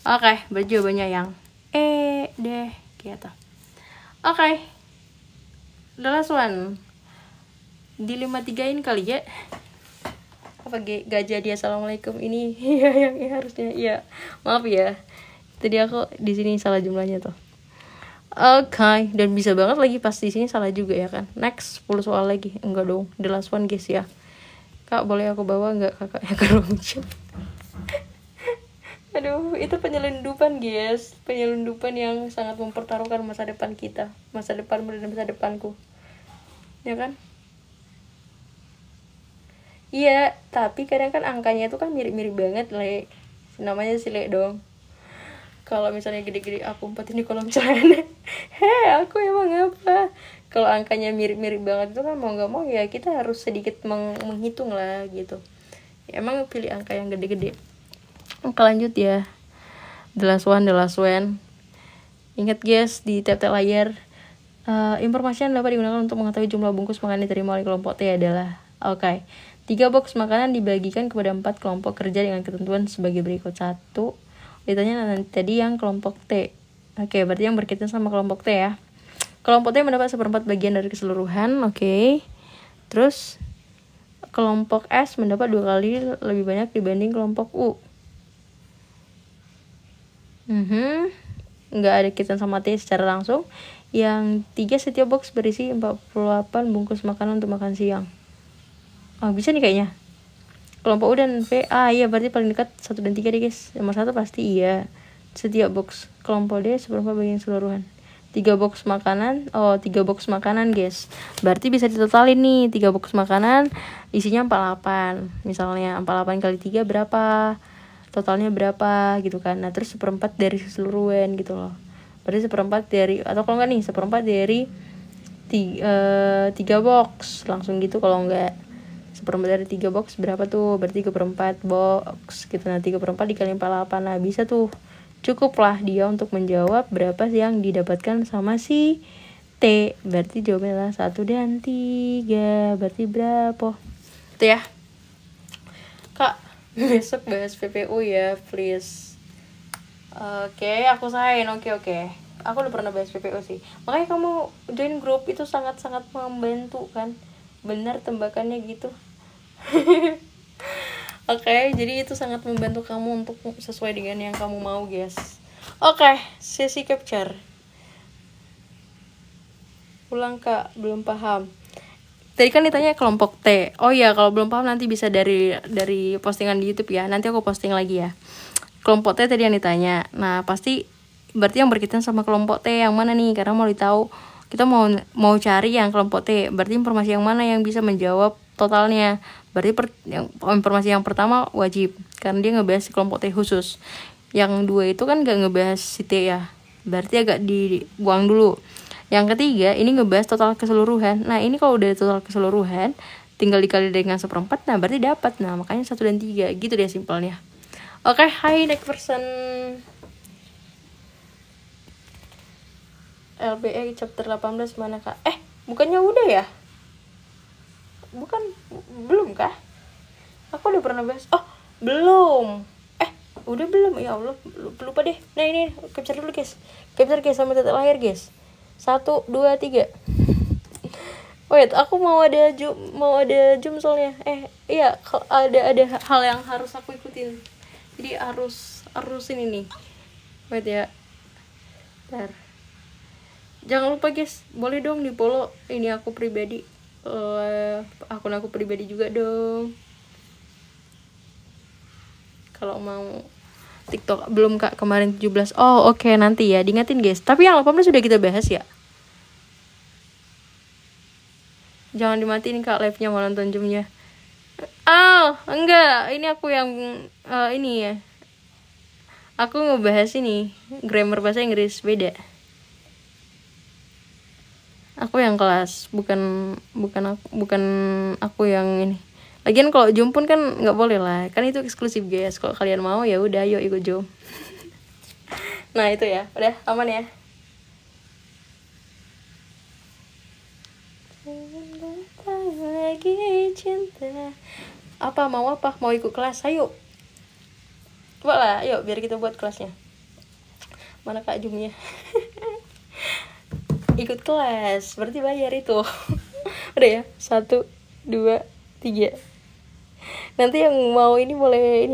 Oke, berarti jawabannya yang deh gitu. Oke, the last one. Di 53-in kali ya. Apa gak jadi assalamualaikum ini? Iya yang harusnya. Iya, maaf ya. Tadi aku di sini salah jumlahnya tuh. Oke, dan bisa banget lagi pas di sini salah juga ya kan. Next 10 soal lagi. Enggak dong, the last one guys ya. Kak boleh aku bawa nggak kakaknya ke ruang chat? Aduh, itu penyelundupan guys, penyelundupan yang sangat mempertaruhkan masa depan kita, masa depanmu dan masa depanku, ya kan? Iya, tapi kadang kan angkanya itu kan mirip-mirip banget, Le. Namanya si Le dong. Kalau misalnya gede-gede aku 4 ini kolom celana. Aku emang apa? Kalau angkanya mirip-mirip banget itu kan mau nggak mau ya kita harus sedikit menghitung lah gitu. Ya, emang pilih angka yang gede-gede. Oke, lanjut ya. The last one. Ingat guys, di tab layar informasi yang dapat digunakan untuk mengetahui jumlah bungkus makanan diterima oleh kelompok T adalah 3 box makanan dibagikan kepada 4 kelompok kerja dengan ketentuan sebagai berikut. 1. Ditanya nanti tadi yang kelompok T. Oke, berarti yang berkaitan sama kelompok T ya. Kelompok T mendapat 1/4 bagian dari keseluruhan. Oke. Terus kelompok S mendapat 2 kali lebih banyak dibanding kelompok U. nggak ada kaitan sama T secara langsung. Yang 3, setiap box berisi 48 bungkus makanan untuk makan siang. Bisa nih kayaknya. Kelompok U dan V, iya berarti paling dekat 1 dan 3 deh guys. Nomor 1 pasti iya. Setiap box. Kelompok D seperempat bagian keseluruhan. 3 box makanan. 3 box makanan guys. Berarti bisa ditotalin nih, 3 box makanan isinya 48. Misalnya 48 kali 3 berapa? Totalnya berapa gitu kan. Nah terus seperempat dari keseluruhan gitu loh. Berarti seperempat dari, atau kalau enggak nih, seperempat dari 3 box. Langsung gitu kalau enggak. Seperempat dari 3 box berapa tuh? Berarti 3/4 box gitu. Nah 3/4 dikali 48. Nah bisa tuh, cukup lah dia untuk menjawab berapa yang didapatkan sama si T. Berarti jawabannya adalah 1 dan 3. Berarti berapa? Itu ya Kak, besok bahas PPU ya please. Oke, aku sain. Oke. Aku udah pernah bahas PPU sih. Makanya kamu join grup itu sangat-sangat membantu kan. Benar tembakannya gitu. Oke, jadi itu sangat membantu kamu untuk sesuai dengan yang kamu mau guys. Oke, sesi capture. Ulang Kak, belum paham. Tadi kan ditanya kelompok T. Oh iya, kalau belum paham nanti bisa dari postingan di YouTube ya. Nanti aku posting lagi ya. Kelompok T tadi yang ditanya. Nah, pasti berarti yang berkaitan sama kelompok T yang mana nih? Karena mau ditahu, kita mau cari yang kelompok T. Berarti informasi yang mana yang bisa menjawab totalnya. Berarti informasi yang pertama wajib, karena dia ngebahas kelompok T khusus. Yang 2 itu kan gak ngebahas si T ya. Berarti agak dibuang dulu. Yang ketiga, ini ngebahas total keseluruhan. Nah, ini kalau udah total keseluruhan, tinggal dikali dengan 1/4, nah berarti dapat. Nah, makanya 1 dan 3. Gitu deh simpelnya. Oke, hi next person. LBE chapter 18 mana Kak? Bukannya udah ya? Belum kah? Aku udah pernah bahas. Belum. Udah belum? Ya Allah, lupa deh. Nah, ini capture dulu guys. Capture guys sama titik lahir guys. 1, 2, 3. Wait, aku mau ada Zoom soalnya. Iya, ada hal yang harus aku ikutin. Jadi harus ini nih. Wait ya. Bentar. Jangan lupa guys, boleh dong di follow ini aku pribadi. Akun aku pribadi juga dong. Kalau mau TikTok belum Kak, kemarin 17. Oke, nanti ya diingatin guys. Tapi yang 18 sudah kita bahas ya. Jangan dimatiin Kak live-nya, mau nonton Zoom-nya. Enggak, ini aku yang ini ya. Aku ngebahas ini grammar bahasa Inggris, beda. Aku yang kelas, bukan aku yang ini. Lagian kalau Zoom pun kan nggak boleh lah, kan itu eksklusif guys. Kalau kalian mau ya udah, yuk ikut Zoom. Nah itu ya, udah aman ya. Lagi cinta. Mau ikut kelas? Ayo. Coba lah, yuk biar kita buat kelasnya. Mana Kak Zoom-nya? Ikut kelas, berarti bayar itu. Udah ya, 1, 2, 3. Nanti yang mau ini boleh ini